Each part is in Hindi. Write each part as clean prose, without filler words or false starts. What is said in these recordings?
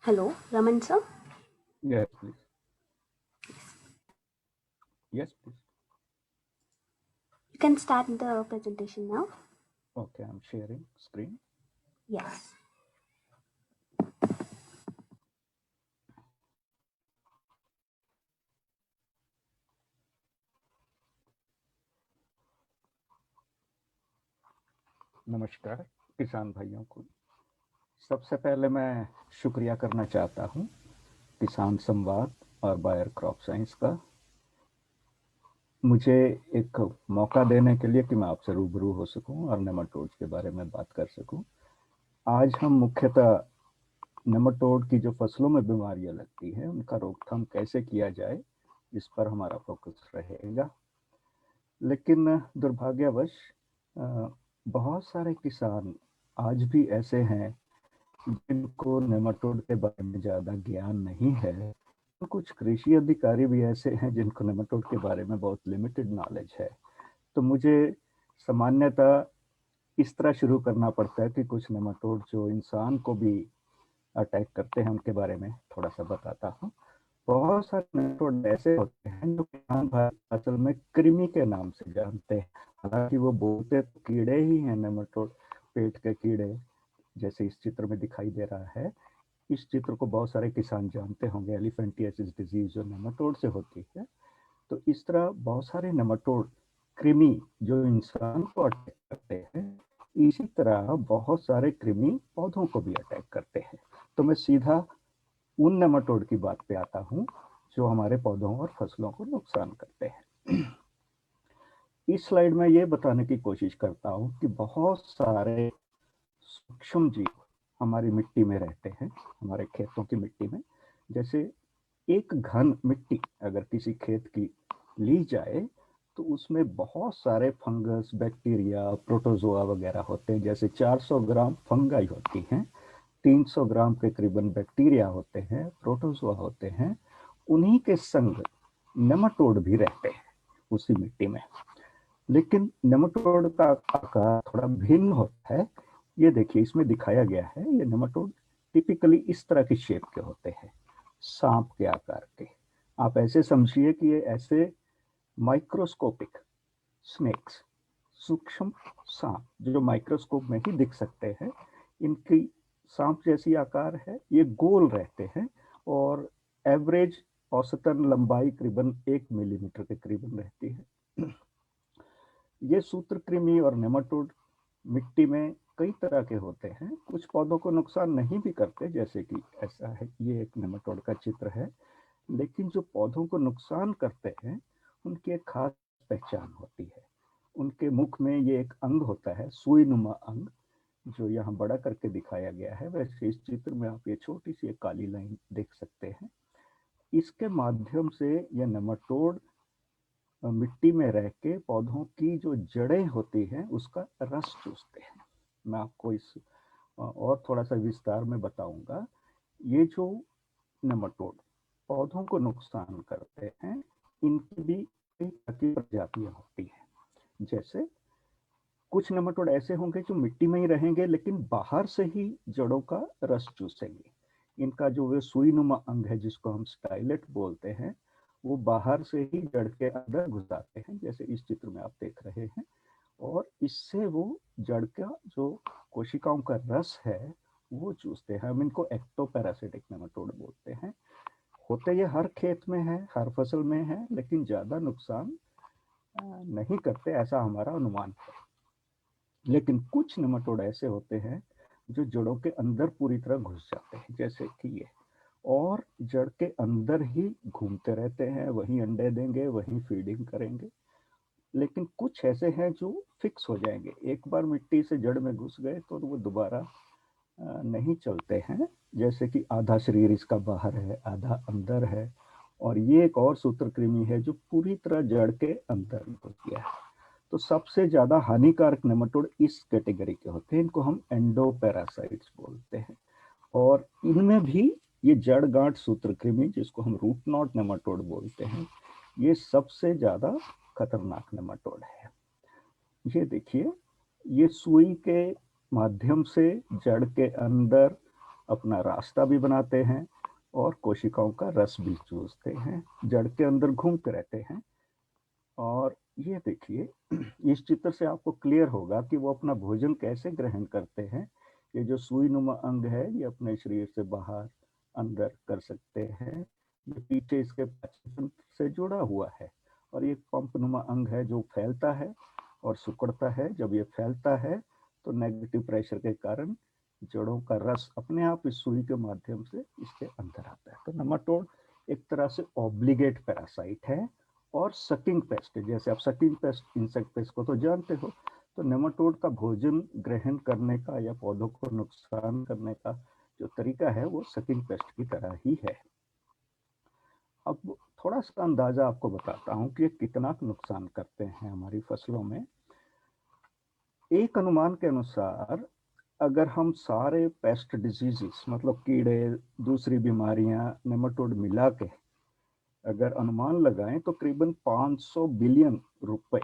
Hello, Raman sir. Yes, please. Yes, please. You can start the presentation now. Okay, I'm sharing screen. Yes. नमस्कार किसान भाइयों को। सबसे पहले मैं शुक्रिया करना चाहता हूँ किसान संवाद और बायर क्रॉप साइंस का, मुझे एक मौका देने के लिए कि मैं आपसे रूबरू हो सकूं और नेमाटोड्स के बारे में बात कर सकूं। आज हम मुख्यतः नेमाटोड की जो फसलों में बीमारियां लगती हैं उनका रोकथाम कैसे किया जाए इस पर हमारा फोकस रहेगा। लेकिन दुर्भाग्यवश बहुत सारे किसान आज भी ऐसे हैं जिनको नेमाटोड के बारे में ज़्यादा ज्ञान नहीं है। तो कुछ कृषि अधिकारी भी ऐसे हैं जिनको नेमाटोड के बारे में बहुत लिमिटेड नॉलेज है। तो मुझे सामान्यतः इस तरह शुरू करना पड़ता है कि कुछ नेमाटोड जो इंसान को भी अटैक करते हैं उनके बारे में थोड़ा सा बताता हूँ। बहुत सारे नेमाटोड ऐसे होते हैं जो किसान भाई असल में कृमि के नाम से जानते हैं। हालांकि वो बोलते तो कीड़े ही हैं नेमाटोड, पेट के कीड़े, जैसे इस चित्र में दिखाई दे रहा है। इस चित्र को बहुत सारे किसान जानते होंगे, एलिफेंटियासिस डिजीज जो नेमाटोड से होती है। तो इस तरह बहुत सारे नेमाटोड कृमि जो इंसान को अटैक करते हैं, इसी तरह बहुत सारे कृमि पौधों को भी अटैक करते हैं। तो मैं सीधा उन नेमाटोड की बात पे आता हूँ जो हमारे पौधों और फसलों को नुकसान करते हैं। इस स्लाइड में ये बताने की कोशिश करता हूँ कि बहुत सारे सूक्ष्म जीव हमारी मिट्टी में रहते हैं, हमारे खेतों की मिट्टी में। जैसे एक घन मिट्टी अगर किसी खेत की ली जाए तो उसमें बहुत सारे फंगस, बैक्टीरिया, प्रोटोजोआ वगैरह होते हैं। जैसे 400 ग्राम फंगाई होती हैं, 300 ग्राम के करीबन बैक्टीरिया होते हैं, प्रोटोजोआ होते हैं। उन्हीं के संग नेमाटोड भी रहते हैं उसी मिट्टी में। लेकिन नेमाटोड का आकार थोड़ा भिन्न होता है। ये देखिए इसमें दिखाया गया है, ये नेमाटोड टिपिकली इस तरह की शेप के होते हैं, सांप के आकार के। आप ऐसे समझिए कि ये ऐसे माइक्रोस्कोपिक स्नेक्स, सूक्ष्म सांप जो माइक्रोस्कोप में ही दिख सकते हैं, इनकी सांप जैसी आकार है। ये गोल रहते हैं और एवरेज औसतन लंबाई करीबन 1 मिलीमीटर के करीबन रहती है। ये सूत्रकृमि और नेमाटोड मिट्टी में कई तरह के होते हैं। कुछ पौधों को नुकसान नहीं भी करते, जैसे कि ऐसा है, ये एक नेमाटोड का चित्र है। लेकिन जो पौधों को नुकसान करते हैं उनकी एक खास पहचान होती है। उनके मुख में ये एक अंग होता है, सुई नुमा अंग, जो यहाँ बड़ा करके दिखाया गया है। वैसे इस चित्र में आप ये छोटी सी एक काली लाइन देख सकते हैं। इसके माध्यम से ये नेमाटोड मिट्टी में रह के पौधों की जो जड़ें होती हैं उसका रस चूसते हैं। मैं आपको इस और थोड़ा सा विस्तार में बताऊंगा। ये जो नेमाटोड पौधों को नुकसान करते हैं, इनकी भी कई तरह की प्रजातियां होती हैं। जैसे कुछ नेमाटोड ऐसे होंगे जो मिट्टी में ही रहेंगे लेकिन बाहर से ही जड़ों का रस चूसेंगे। इनका जो वे सुई नुमा अंग है जिसको हम स्टाइलेट बोलते हैं, वो बाहर से ही जड़ के अंदर घुस जाते हैं, जैसे इस चित्र में आप देख रहे हैं। और इससे वो जड़ का जो कोशिकाओं का रस है वो चूसते हैं। हम इनको एक्टोपैरासिटिक नेमाटोड बोलते हैं। होते ये हर खेत में है, हर फसल में है, लेकिन ज्यादा नुकसान नहीं करते, ऐसा हमारा अनुमान है। लेकिन कुछ नेमाटोड ऐसे होते हैं जो जड़ों के अंदर पूरी तरह घुस जाते हैं, जैसे कि ये, और जड़ के अंदर ही घूमते रहते हैं, वहीं अंडे देंगे, वहीं फीडिंग करेंगे। लेकिन कुछ ऐसे हैं जो फिक्स हो जाएंगे, एक बार मिट्टी से जड़ में घुस गए तो वो दोबारा नहीं चलते हैं। जैसे कि आधा शरीर इसका बाहर है, आधा अंदर है। और ये एक और सूत्रकृमि है जो पूरी तरह जड़ के अंदर घुस गया है। तो सबसे ज्यादा हानिकारक नेमाटोड इस कैटेगरी के होते हैं, इनको हम एंडोपैरासाइट्स बोलते हैं। और इनमें भी ये जड़ गांठ सूत्रकृमि, जिसको हम रूट नॉट नेमाटोड बोलते हैं, ये सबसे ज्यादा खतरनाक नेमाटोड है। ये देखिए, ये सुई के माध्यम से जड़ के अंदर अपना रास्ता भी बनाते हैं और कोशिकाओं का रस भी चूसते हैं, जड़ के अंदर घूमते रहते हैं। और ये देखिए, इस चित्र से आपको क्लियर होगा कि वो अपना भोजन कैसे ग्रहण करते हैं। ये जो सुई नुमा अंग है ये अपने शरीर से बाहर अंदर कर सकते हैं। ये पीछे इसके पाचन तंत्र से जुड़ा हुआ है और ये पंप नुमा अंग है जो फैलता है और सिकुड़ता है। जब ये फैलता है तो नेगेटिव प्रेशर के कारण जड़ों का रस अपने आप इस सुई के माध्यम से इसके अंदर आता है। तो नेमाटोड एक तरह से ऑब्लिगेट पैरासाइट है और सकिंग पेस्ट है। जैसे आप सकिंग पेस्ट, इंसेक्ट पेस्ट को तो जानते हो, तो नेमाटोड का भोजन ग्रहण करने का या पौधों को नुकसान करने का जो तरीका है वो सकिंग पेस्ट की तरह ही है। अब थोड़ा सा अंदाजा आपको बताता हूँ कि ये कितना नुकसान करते हैं हमारी फसलों में। एक अनुमान के अनुसार अगर हम सारे पेस्ट डिजीजेस, मतलब कीड़े, दूसरी बीमारियां, नेमाटोड मिला के अगर अनुमान लगाएं तो करीबन 500 बिलियन रुपए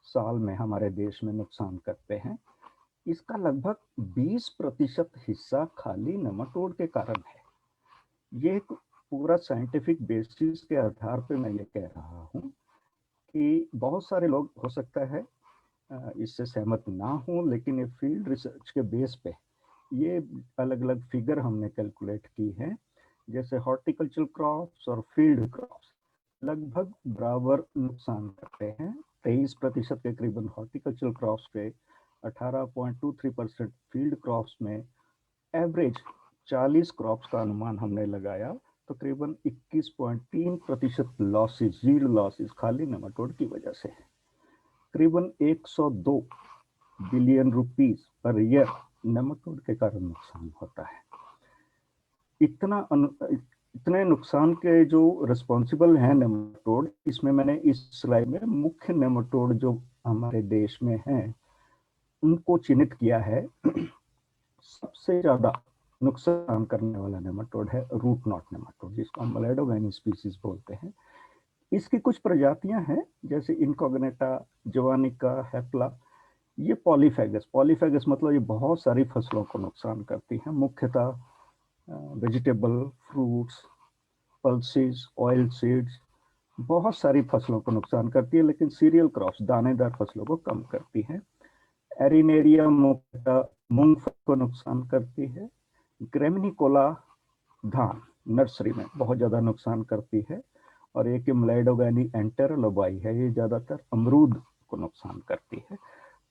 साल में हमारे देश में नुकसान करते हैं। इसका लगभग 20% हिस्सा खाली नेमाटोड के कारण है। ये एक पूरा साइंटिफिक बेसिस के आधार पे मैं ये कह रहा हूँ कि बहुत सारे लोग हो सकता है इससे सहमत ना हो, लेकिन ये फील्ड रिसर्च के बेस पे ये अलग अलग फिगर हमने कैलकुलेट की है। जैसे हॉर्टिकल्चर क्रॉप्स और फील्ड क्रॉप्स लगभग बराबर नुकसान करते हैं। 23% के करीबन हॉर्टिकल्चर क्रॉप्स पे, 18.23% फील्ड क्रॉप्स में, एवरेज 40 क्रॉप्स का अनुमान हमने लगाया तो करीबन 21.3% लॉसेज, यील्ड लॉसेज खाली नेमाटोड की वजह से है। करीबन 102 billion rupees per year nematode के कारण नुकसान होता है। इतने नुकसान के जो रिस्पॉन्सिबल हैं नेमाटोड, इसमें मैंने इस स्लाइड में मुख्य नेमाटोड जो हमारे देश में हैं उनको चिन्हित किया है। सबसे ज्यादा नुकसान करने वाला नेमाटोड है रूट नॉट नेमाटोड, जिसको हम मलेडोगाइनी स्पीसीज बोलते हैं। इसकी कुछ प्रजातियां हैं जैसे इनकॉग्नेटा, जवानिका, हेप्ला। ये पॉलीफेगस मतलब ये बहुत सारी फसलों को नुकसान करती हैं, मुख्यतः vegetable, fruits, pulses, oil seeds, बहुत सारी फसलों को नुकसान करती है, लेकिन सीरियल क्रॉप्स, दानेदार फसलों को कम करती है। एरिनेरिया मुख्यतः मूंगफली को नुकसान करती है। ग्रेमिनिकोला धान नर्सरी में बहुत ज्यादा नुकसान करती है। और एक मलेडोगानी एंटेरलोबाई है, ये ज्यादातर अमरूद को नुकसान करती है।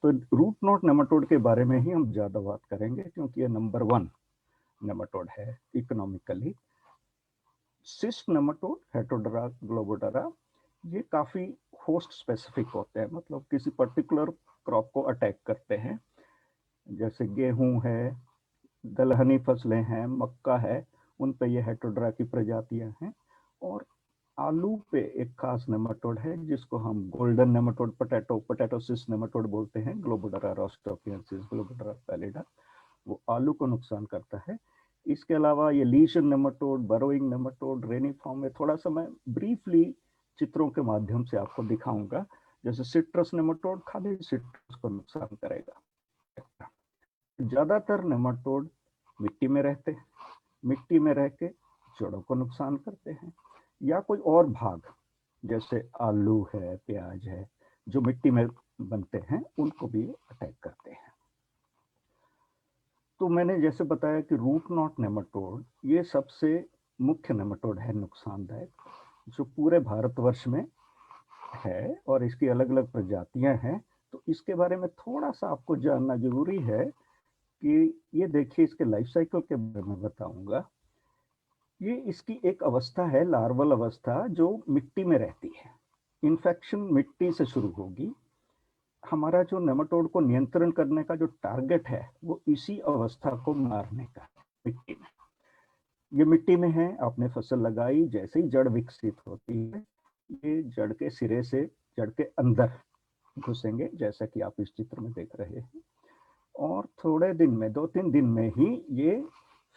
तो रूट नॉट नेमाटोड के बारे में ही हम ज्यादा बात करेंगे क्योंकि ये नंबर 1 नेमाटोड है इकोनॉमिकली। सिस्ट नेमाटोड, हेटेरोडोरा ग्लोबोडोरा, ये काफी होस्ट स्पेसिफिक होते हैं, मतलब किसी पर्टिकुलर क्रॉप को अटैक करते हैं। जैसे गेहूं है, दलहनी फसलें हैं, मक्का है, उन पे ये हेटेरोडोरा की प्रजातियां हैं। और आलू पे एक खास नेमाटोड है जिसको हम golden nematode, potato cyst nematode बोलते हैं, ग्लोबोडोरा रोस्ट्रोपियंसिस, ग्लोबोडोरा पैलिडा, वो आलू को नुकसान करता है। इसके अलावा ये लीशन नेमाटोड, बरोइंग नेमाटोड, रेनिफॉर्म में थोड़ा सा मैं ब्रीफली चित्रों के माध्यम से आपको दिखाऊंगा। जैसे सिट्रस नेमाटोड खाली सिट्रस को नुकसान करेगा। ज्यादातर नेमाटोड मिट्टी में रहते हैं, मिट्टी में रह के जड़ों को नुकसान करते हैं, या कोई और भाग जैसे आलू है, प्याज है, जो मिट्टी में बनते हैं उनको भी अटैक करते हैं। तो मैंने जैसे बताया कि रूट नॉट नेमाटोड ये सबसे मुख्य नेमाटोड है नुकसानदायक, जो पूरे भारतवर्ष में है और इसकी अलग अलग प्रजातियां हैं। तो इसके बारे में थोड़ा सा आपको जानना जरूरी है कि ये देखिए, इसके लाइफ साइकिल के बारे में बताऊंगा। ये इसकी एक अवस्था है, लार्वल अवस्था, जो मिट्टी में रहती है। इन्फेक्शन मिट्टी से शुरू होगी। हमारा जो नेमाटोड को नियंत्रण करने का जो टारगेट है वो इसी अवस्था को मारने का है, मिट्टी में। ये मिट्टी में है, आपने फसल लगाई, जैसे ही जड़ विकसित होती है ये जड़ के सिरे से जड़ के अंदर घुसेंगे, जैसा कि आप इस चित्र में देख रहे हैं। और थोड़े दिन में, 2-3 दिन में ही ये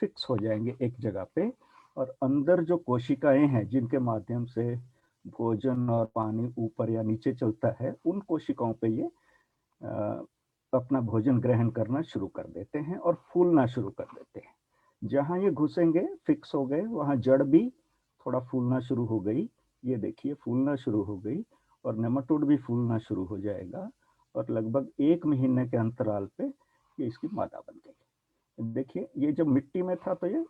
फिक्स हो जाएंगे एक जगह पे। और अंदर जो कोशिकाएं हैं जिनके माध्यम से भोजन और पानी ऊपर या नीचे चलता है, उन कोशिकाओं पे ये अपना भोजन ग्रहण करना शुरू कर देते हैं और फूलना शुरू कर देते हैं। जहाँ ये घुसेंगे फिक्स हो गए, वहाँ जड़ भी थोड़ा फूलना शुरू हो गई। ये देखिए फूलना शुरू हो गई और नेमाटोड भी फूलना शुरू हो जाएगा और लगभग 1 महीने के अंतराल पे ये इसकी मादा बन गई। देखिए ये जब मिट्टी में था तो ये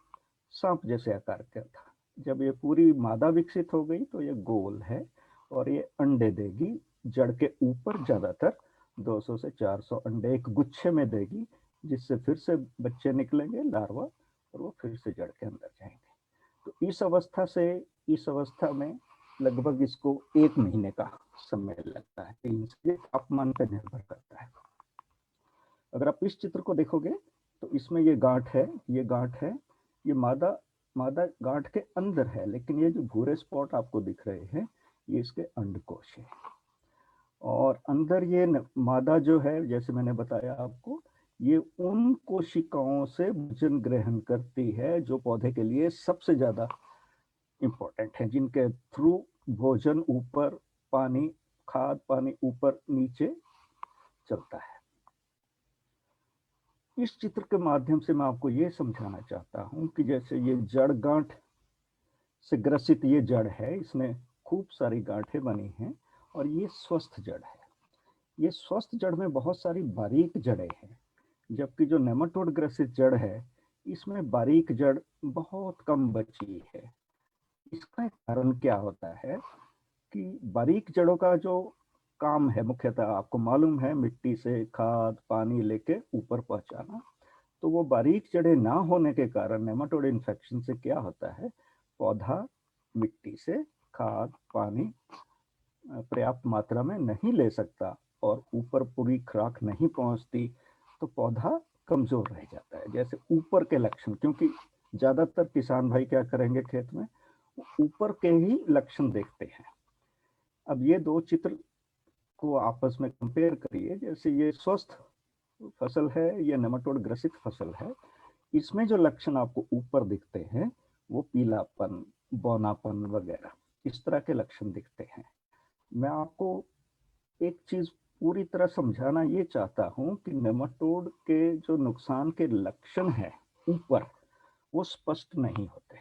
सांप जैसे आकार का था, जब ये पूरी मादा विकसित हो गई तो ये गोल है और ये अंडे देगी जड़ के ऊपर, ज्यादातर 200 से 400 अंडे एक गुच्छे में देगी, जिससे फिर से बच्चे निकलेंगे, लार्वा, और वो फिर से जड़ के अंदर जाएंगे। तो इस अवस्था से इस अवस्था में लगभग इसको 1 महीने का समय लगता है। इसके तापमान पर निर्भर करता है। अगर आप इस चित्र को देखोगे तो इसमें ये गांठ है, ये गांठ है, ये मादा मादा गांठ के अंदर है, लेकिन ये जो भूरे स्पॉट आपको दिख रहे हैं ये इसके अंडकोश है। और अंदर ये मादा जो है, जैसे मैंने बताया आपको, ये उन कोशिकाओं से भोजन ग्रहण करती है जो पौधे के लिए सबसे ज्यादा इंपॉर्टेंट है, जिनके थ्रू भोजन ऊपर, पानी, खाद पानी ऊपर नीचे चलता है। इस चित्र के माध्यम से मैं आपको ये समझाना चाहता हूं कि जैसे ये जड़ गांठ से ग्रसित ये जड़ है, इसमें खूब सारी गांठें बनी हैं और ये स्वस्थ जड़ है। ये स्वस्थ जड़ में बहुत सारी बारीक जड़ें हैं, जबकि जो नेमाटोड ग्रसित जड़ है इसमें बारीक जड़ बहुत कम बची है। इसका कारण क्या होता है कि बारीक जड़ों का जो काम है मुख्यतः आपको मालूम है, मिट्टी से खाद पानी लेके ऊपर पहुंचाना, तो वो बारीक जड़ें ना होने के कारण नेमाटोड इन्फेक्शन से क्या होता है, पौधा मिट्टी से खाद पानी पर्याप्त मात्रा में नहीं ले सकता और ऊपर पूरी खुराक नहीं पहुंचती, तो पौधा कमजोर रह जाता है। जैसे ऊपर के लक्षण, क्योंकि ज्यादातर किसान भाई क्या करेंगे खेत में, ऊपर के ही लक्षण देखते हैं। अब ये दो चित्र को आपस में कंपेयर करिए। जैसे ये स्वस्थ फसल है, ये नेमाटोड ग्रसित फसल है, इसमें जो लक्षण आपको ऊपर दिखते हैं वो पीलापन, बौनापन वगैरह इस तरह के लक्षण दिखते हैं। मैं आपको एक चीज पूरी तरह समझाना ये चाहता हूं कि नेमाटोड के जो नुकसान के लक्षण है ऊपर, वो स्पष्ट नहीं होते,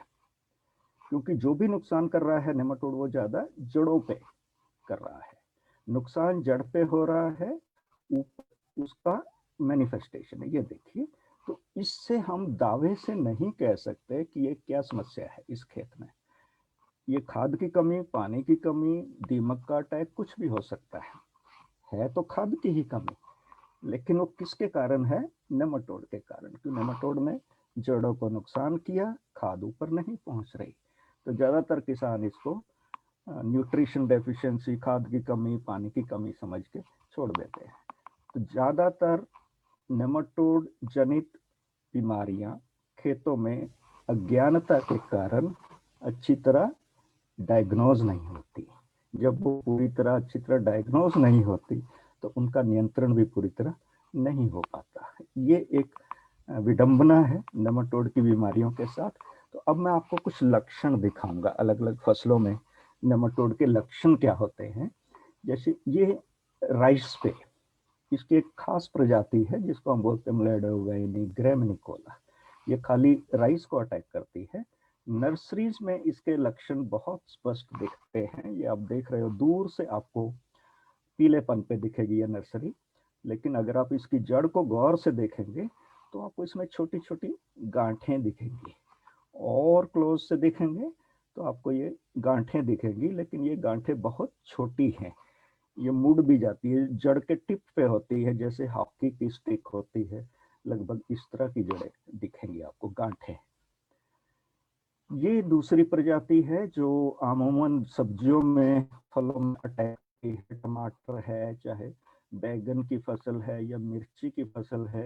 क्योंकि जो भी नुकसान कर रहा है नेमाटोड वो ज्यादा जड़ों पे कर रहा है। नुकसान जड़ पे हो रहा है, ऊपर उसका मैनिफेस्टेशन है, ये देखिए। तो इससे हम दावे से नहीं कह सकते कि ये क्या समस्या है इस खेत में। ये खाद की कमी, पानी की कमी, दीमक का अटैक, कुछ भी हो सकता है तो खाद की ही कमी, लेकिन वो किसके कारण है, नेमाटोड के कारण, क्योंकि नेमाटोड ने जड़ों को नुकसान किया, खाद ऊपर नहीं पहुंच रही। तो ज्यादातर किसान इसको न्यूट्रिशन डेफिशिएंसी, खाद की कमी, पानी की कमी समझ के छोड़ देते हैं। तो ज्यादातर नेमाटोड जनित बीमारियां खेतों में अज्ञानता के कारण अच्छी तरह डायग्नोज नहीं होती। जब वो पूरी तरह अच्छी तरह डायग्नोज नहीं होती तो उनका नियंत्रण भी पूरी तरह नहीं हो पाता। ये एक विडंबना है नेमाटोड की बीमारियों के साथ। तो अब मैं आपको कुछ लक्षण दिखाऊंगा, अलग अलग फसलों में नेमाटोड के लक्षण क्या होते हैं। जैसे ये राइस पे, इसकी एक खास प्रजाति है जिसको हम बोलते हैं म्लेडोगाइनी ग्रेमिनिकोला, ये खाली राइस को अटैक करती है। नर्सरीज में इसके लक्षण बहुत स्पष्ट दिखते हैं, ये आप देख रहे हो, दूर से आपको पीलेपन पे दिखेगी ये नर्सरी, लेकिन अगर आप इसकी जड़ को गौर से देखेंगे तो आपको इसमें छोटी छोटी गांठें दिखेंगी, और क्लोज से देखेंगे तो आपको ये गांठें दिखेंगी, लेकिन ये गांठें बहुत छोटी हैं, ये मुड़ भी जाती है, जड़ के टिप पे होती है, जैसे हॉकी की स्टिक होती है, लगभग इस तरह की जड़ें दिखेंगी आपको, गांठें। ये दूसरी प्रजाति है जो अमूमन सब्जियों में, फलों में अटैक है। टमाटर है, चाहे बैगन की फसल है या मिर्ची की फसल है,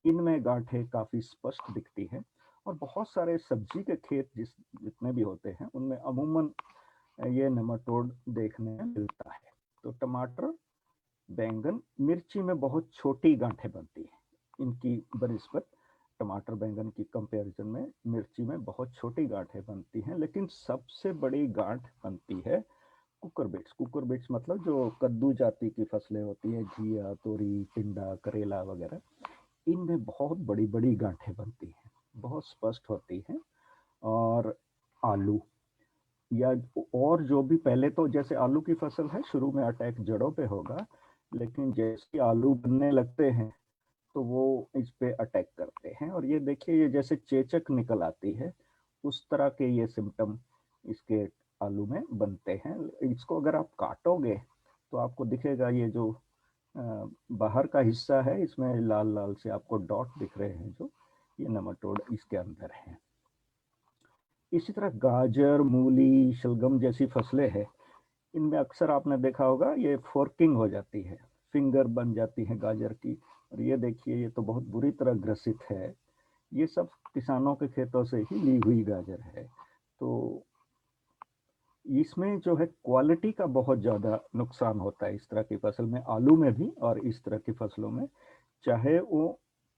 इनमें गांठें काफी स्पष्ट दिखती हैं। और बहुत सारे सब्जी के खेत जितने भी होते हैं उनमें अमूमन ये नेमाटोड देखने में मिलता है। तो टमाटर, बैंगन, मिर्ची में बहुत छोटी गांठें बनती हैं, इनकी बनिस्बत टमाटर बैंगन की कंपैरिजन में मिर्ची में बहुत छोटी गांठें बनती हैं। लेकिन सबसे बड़ी गांठ बनती है कुकुरबिट्स। कुकुरबिट्स मतलब जो कद्दू जाति की फसलें होती हैं, घिया, तोरी, टिंडा, करेला वगैरह, इनमें बहुत बड़ी बड़ी गांठें बनती हैं, बहुत स्पष्ट होती हैं। और आलू या और जो भी, पहले तो जैसे आलू की फसल है, शुरू में अटैक जड़ों पे होगा, लेकिन जैसे आलू बनने लगते हैं तो वो इस पे अटैक करते हैं। और ये देखिए, ये जैसे चेचक निकल आती है, उस तरह के ये सिम्टम इसके आलू में बनते हैं। इसको अगर आप काटोगे तो आपको दिखेगा, ये जो बाहर का हिस्सा है, इसमें लाल लाल से आपको डॉट दिख रहे हैं, जो ये नेमाटोड इसके अंदर हैं। इसी तरह गाजर, मूली, शलगम जैसी फसलें हैं, इनमें अक्सर आपने देखा होगा ये फोर्किंग हो जाती है, फिंगर बन जाती है गाजर की। और ये देखिए, ये तो बहुत बुरी तरह ग्रसित है। ये सब किसानों के खेतों से ही ली हुई गाजर है। तो इसमें जो है क्वालिटी का बहुत ज़्यादा नुकसान होता है इस तरह की फसल में, आलू में भी और इस तरह की फसलों में। चाहे वो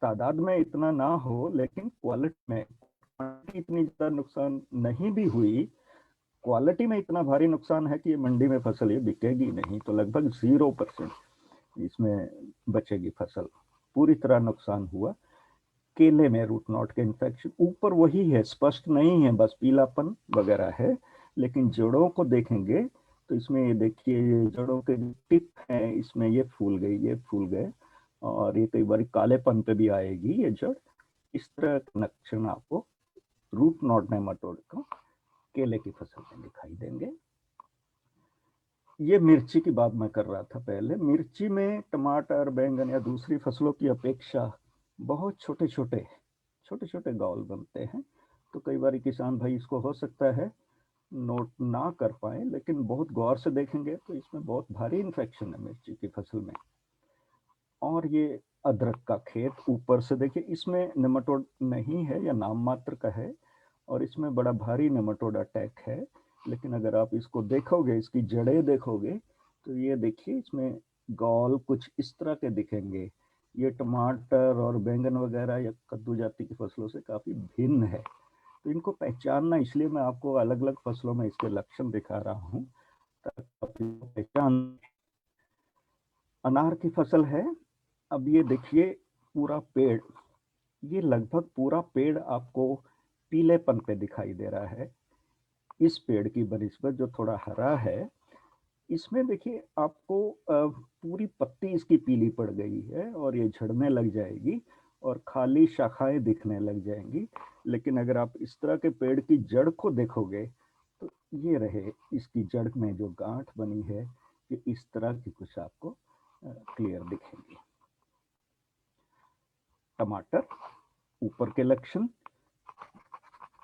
तादाद में इतना ना हो, लेकिन क्वालिटी में इतनी ज़्यादा नुकसान नहीं भी हुई, क्वालिटी में इतना भारी नुकसान है कि ये मंडी में फसल ये बिकेगी नहीं, तो लगभग 0% इसमें बचेगी फसल। पूरी तरह नुकसान हुआ। केले में रूट नॉट के इन्फेक्शन ऊपर वही है, स्पष्ट नहीं है, बस पीलापन वगैरह है, लेकिन जड़ों को देखेंगे तो इसमें ये देखिए, ये जड़ों के टिप हैं, इसमें ये फूल गई, ये फूल गए, और ये कई बार कालेपन पे भी आएगी ये जड़। इस तरह के लक्षण आपको रूट नॉट नेमाटोड को केले की फसल में दिखाई देंगे। ये मिर्ची की बात मैं कर रहा था पहले। मिर्ची में टमाटर, बैंगन या दूसरी फसलों की अपेक्षा बहुत छोटे छोटे गौल बनते हैं। तो कई बार किसान भाई इसको हो सकता है नोट ना कर पाए, लेकिन बहुत गौर से देखेंगे तो इसमें बहुत भारी इन्फेक्शन है मिर्ची की फसल में। और ये अदरक का खेत, ऊपर से देखिए, इसमें नेमाटोड नहीं है या नाम मात्र का है, और इसमें बड़ा भारी नेमाटोड अटैक है। लेकिन अगर आप इसको देखोगे, इसकी जड़ें देखोगे, तो ये देखिए, इसमें गॉल कुछ इस तरह के दिखेंगे। ये टमाटर और बैंगन वगैरह या कद्दू जाति की फसलों से काफ़ी भिन्न है। तो इनको पहचानना, इसलिए मैं आपको अलग अलग फसलों में इसके लक्षण दिखा रहा हूँ, ताकि आप पहचान। अनार की फसल है। अब ये देखिए, पूरा पेड़, ये लगभग पूरा पेड़ आपको पीलेपन पे दिखाई दे रहा है। इस पेड़ की बनिस्बत जो थोड़ा हरा है, इसमें देखिए आपको पूरी पत्ती इसकी पीली पड़ गई है और ये झड़ने लग जाएगी और खाली शाखाएं दिखने लग जाएंगी। लेकिन अगर आप इस तरह के पेड़ की जड़ को देखोगे तो ये रहे, इसकी जड़ में जो गांठ बनी है, ये इस तरह की कुछ आपको क्लियर दिखेंगी। टमाटर, ऊपर के लक्षण,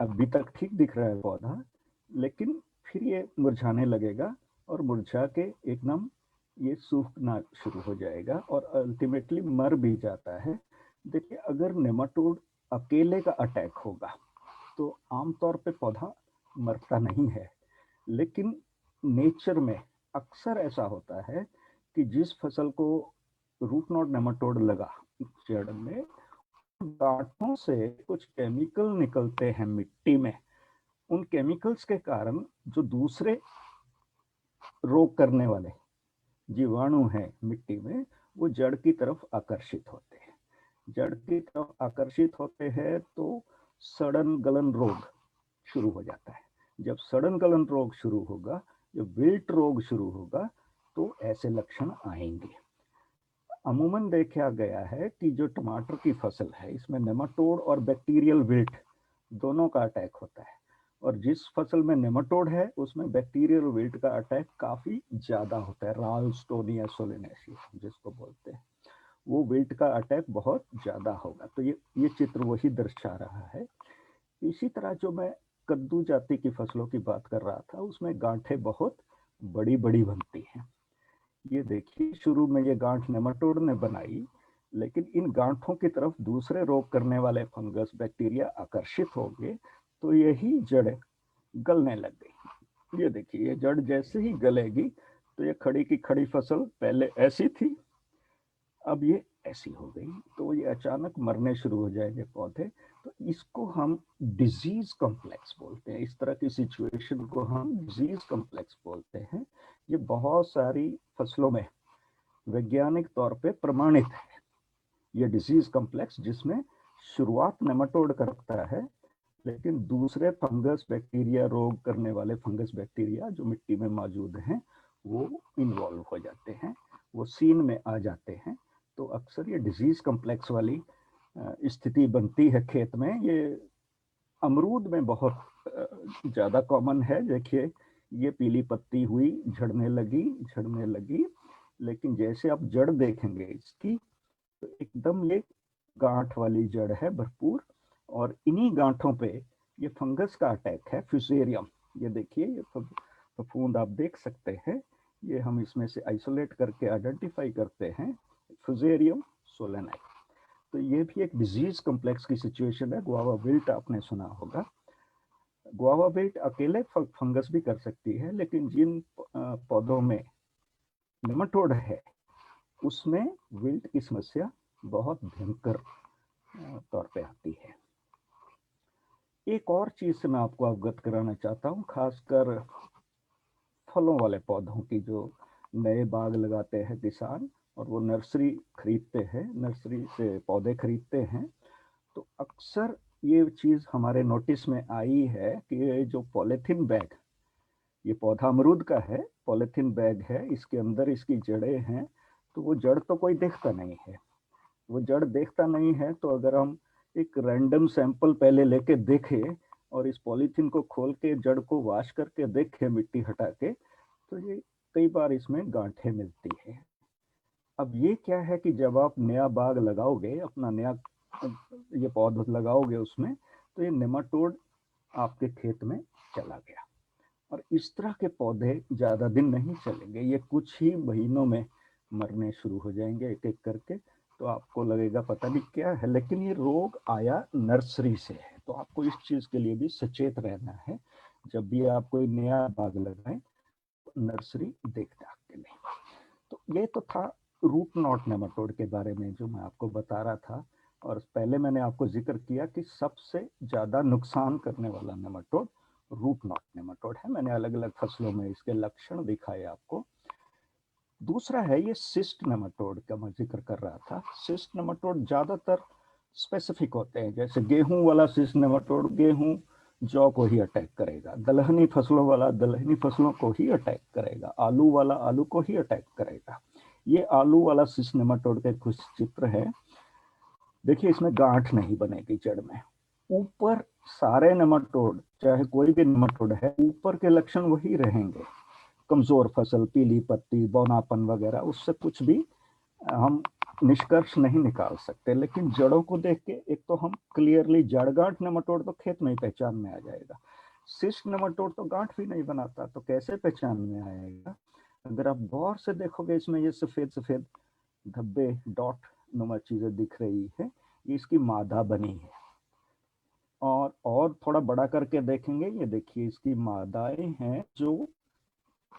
अभी तक ठीक दिख रहा है पौधा, लेकिन फिर ये मुरझाने लगेगा और मुरझा के एकदम ये सूखना शुरू हो जाएगा और अल्टीमेटली मर भी जाता है। देखिए, अगर नेमाटोड अकेले का अटैक होगा तो आमतौर पे पौधा मरता नहीं है, लेकिन नेचर में अक्सर ऐसा होता है कि जिस फसल को रूट नॉट नेमाटोड लगा जड़ में, गांठों से कुछ केमिकल निकलते हैं मिट्टी में। उन केमिकल्स के कारण जो दूसरे रोग करने वाले जीवाणु हैं मिट्टी में, वो जड़ की तरफ आकर्षित होते हैं। जड़ की तरफ आकर्षित होते हैं तो सड़न गलन रोग शुरू हो जाता है। जब सड़न गलन रोग शुरू होगा, जब विल्ट रोग शुरू होगा, तो ऐसे लक्षण आएंगे। अमूमन देखा गया है कि जो टमाटर की फसल है, इसमें नेमाटोड और बैक्टीरियल विल्ट दोनों का अटैक होता है। और जिस फसल में नेमाटोड है, उसमें बैक्टीरियल विल्ट का अटैक काफ़ी ज़्यादा होता है। राल्स्टोनिया सोलेनेसिस जिसको बोलते हैं, वो विल्ट का अटैक बहुत ज़्यादा होगा। तो ये चित्र वही दर्शा रहा है। इसी तरह जो मैं कद्दू जाति की फसलों की बात कर रहा था, उसमें गांठें बहुत बड़ी बड़ी बनती हैं। ये देखिए, शुरू में ये गांठ नेमाटोड ने बनाई, लेकिन इन गांठों की तरफ दूसरे रोग करने वाले फंगस, बैक्टीरिया आकर्षित हो गए, तो यही जड़ गलने लग गई। ये देखिए, ये जड़ जैसे ही गलेगी तो ये खड़ी की खड़ी फसल पहले ऐसी थी, अब ये ऐसी हो गई, तो ये अचानक मरने शुरू हो जाएंगे पौधे। तो इसको हम डिजीज कॉम्प्लेक्स बोलते हैं। इस तरह की सिचुएशन को हम डिजीज कॉम्प्लेक्स बोलते हैं। ये बहुत सारी फसलों में वैज्ञानिक तौर पे प्रमाणित है, ये डिजीज कॉम्प्लेक्स, जिसमें शुरुआत नेमाटोड करता है, लेकिन दूसरे फंगस बैक्टीरिया, रोग करने वाले फंगस बैक्टीरिया जो मिट्टी में मौजूद हैं वो इन्वॉल्व हो जाते हैं, वो सीन में आ जाते हैं। तो अक्सर ये डिजीज कम्प्लेक्स वाली स्थिति बनती है खेत में। ये अमरूद में बहुत ज़्यादा कॉमन है। देखिए ये पीली पत्ती हुई, झड़ने लगी, लेकिन जैसे आप जड़ देखेंगे इसकी तो एकदम ये गांठ वाली जड़ है भरपूर, और इन्हीं गांठों पे ये फंगस का अटैक है, फ्यूसेरियम। ये देखिए ये फफूंद आप देख सकते हैं, ये हम इसमें से आइसोलेट करके आइडेंटिफाई करते हैं, फ्यूसेरियम सोलेनाई। तो ये भी एक डिजीज कम्प्लेक्स की सिचुएशन है। गुआवा विल्ट आपने सुना होगा। गुआवा विल्ट अकेले फंगस भी कर सकती है, लेकिन जिन पौधों में नेमाटोड है उसमें विल्ट की समस्या बहुत भयंकर तौर पे आती है। एक और चीज से मैं आपको अवगत कराना चाहता हूँ, खासकर फलों वाले पौधों की। जो नए बाग लगाते हैं किसान और वो नर्सरी खरीदते हैं, नर्सरी से पौधे खरीदते हैं, तो अक्सर ये चीज हमारे नोटिस में आई है कि ये जो पॉलीथीन बैग, ये पौधा अमरूद का है, पॉलीथीन बैग है, इसके अंदर इसकी जड़ें हैं, तो वो जड़ तो कोई देखता नहीं है। वो जड़ देखता नहीं है तो अगर हम एक रैंडम सैंपल पहले लेके देखें और इस पॉलीथीन को खोल के जड़ को वॉश करके देखें मिट्टी हटा के, तो ये कई बार इसमें गांठें मिलती है। अब ये क्या है कि जब आप नया बाग लगाओगे, अपना नया ये पौधा लगाओगे उसमें, तो ये नेमाटोड आपके खेत में चला गया, और इस तरह के पौधे ज्यादा दिन नहीं चलेंगे, ये कुछ ही महीनों में मरने शुरू हो जाएंगे एक एक करके। तो आपको लगेगा पता नहीं क्या है, लेकिन ये रोग आया नर्सरी से है। तो आपको इस चीज के लिए भी सचेत रहना है, जब भी आप कोई नया बाग लगाएं नर्सरी देख दाख के लें। तो ये तो था रूट नॉट नेमाटोड के बारे में जो मैं आपको बता रहा था। और पहले मैंने आपको जिक्र किया कि सबसे ज्यादा नुकसान करने वाला नेमाटोड रूट नॉट नेमाटोड है। मैंने अलग अलग फसलों में इसके लक्षण दिखाए आपको। दूसरा है ये सिस्ट नेमाटोड का मैं जिक्र कर रहा था। सिस्ट नेमाटोड ज्यादातर स्पेसिफिक होते हैं, जैसे गेहूं वाला सिस्ट नेमाटोड गेहूं जौ को ही अटैक करेगा, दलहनी फसलों वाला दलहनी फसलों को ही अटैक करेगा, आलू वाला आलू को ही अटैक करेगा। ये आलू वाला सिस्ट नेमाटोड के कुछ चित्र है। देखिए इसमें गांठ नहीं बनेगी जड़ में। ऊपर सारे नेमाटोड, चाहे कोई भी नेमाटोड है, ऊपर के लक्षण वही रहेंगे, कमजोर फसल, पीली पत्ती, बौनापन वगैरह, उससे कुछ भी हम निष्कर्ष नहीं निकाल सकते। लेकिन जड़ों को देख के एक तो हम क्लियरली, जड़गांठ नेमाटोड तो खेत में ही पहचान में आ जाएगा, सिस्ट नेमाटोड तो गांठ भी नहीं बनाता, तो कैसे पहचान में आएगा? अगर आप गौर से देखोगे इसमें ये सफेद सफेद धब्बे, डॉट नुमा चीजें दिख रही है, ये इसकी मादा बनी है। और थोड़ा बड़ा करके देखेंगे, ये देखिए इसकी मादाएं हैं जो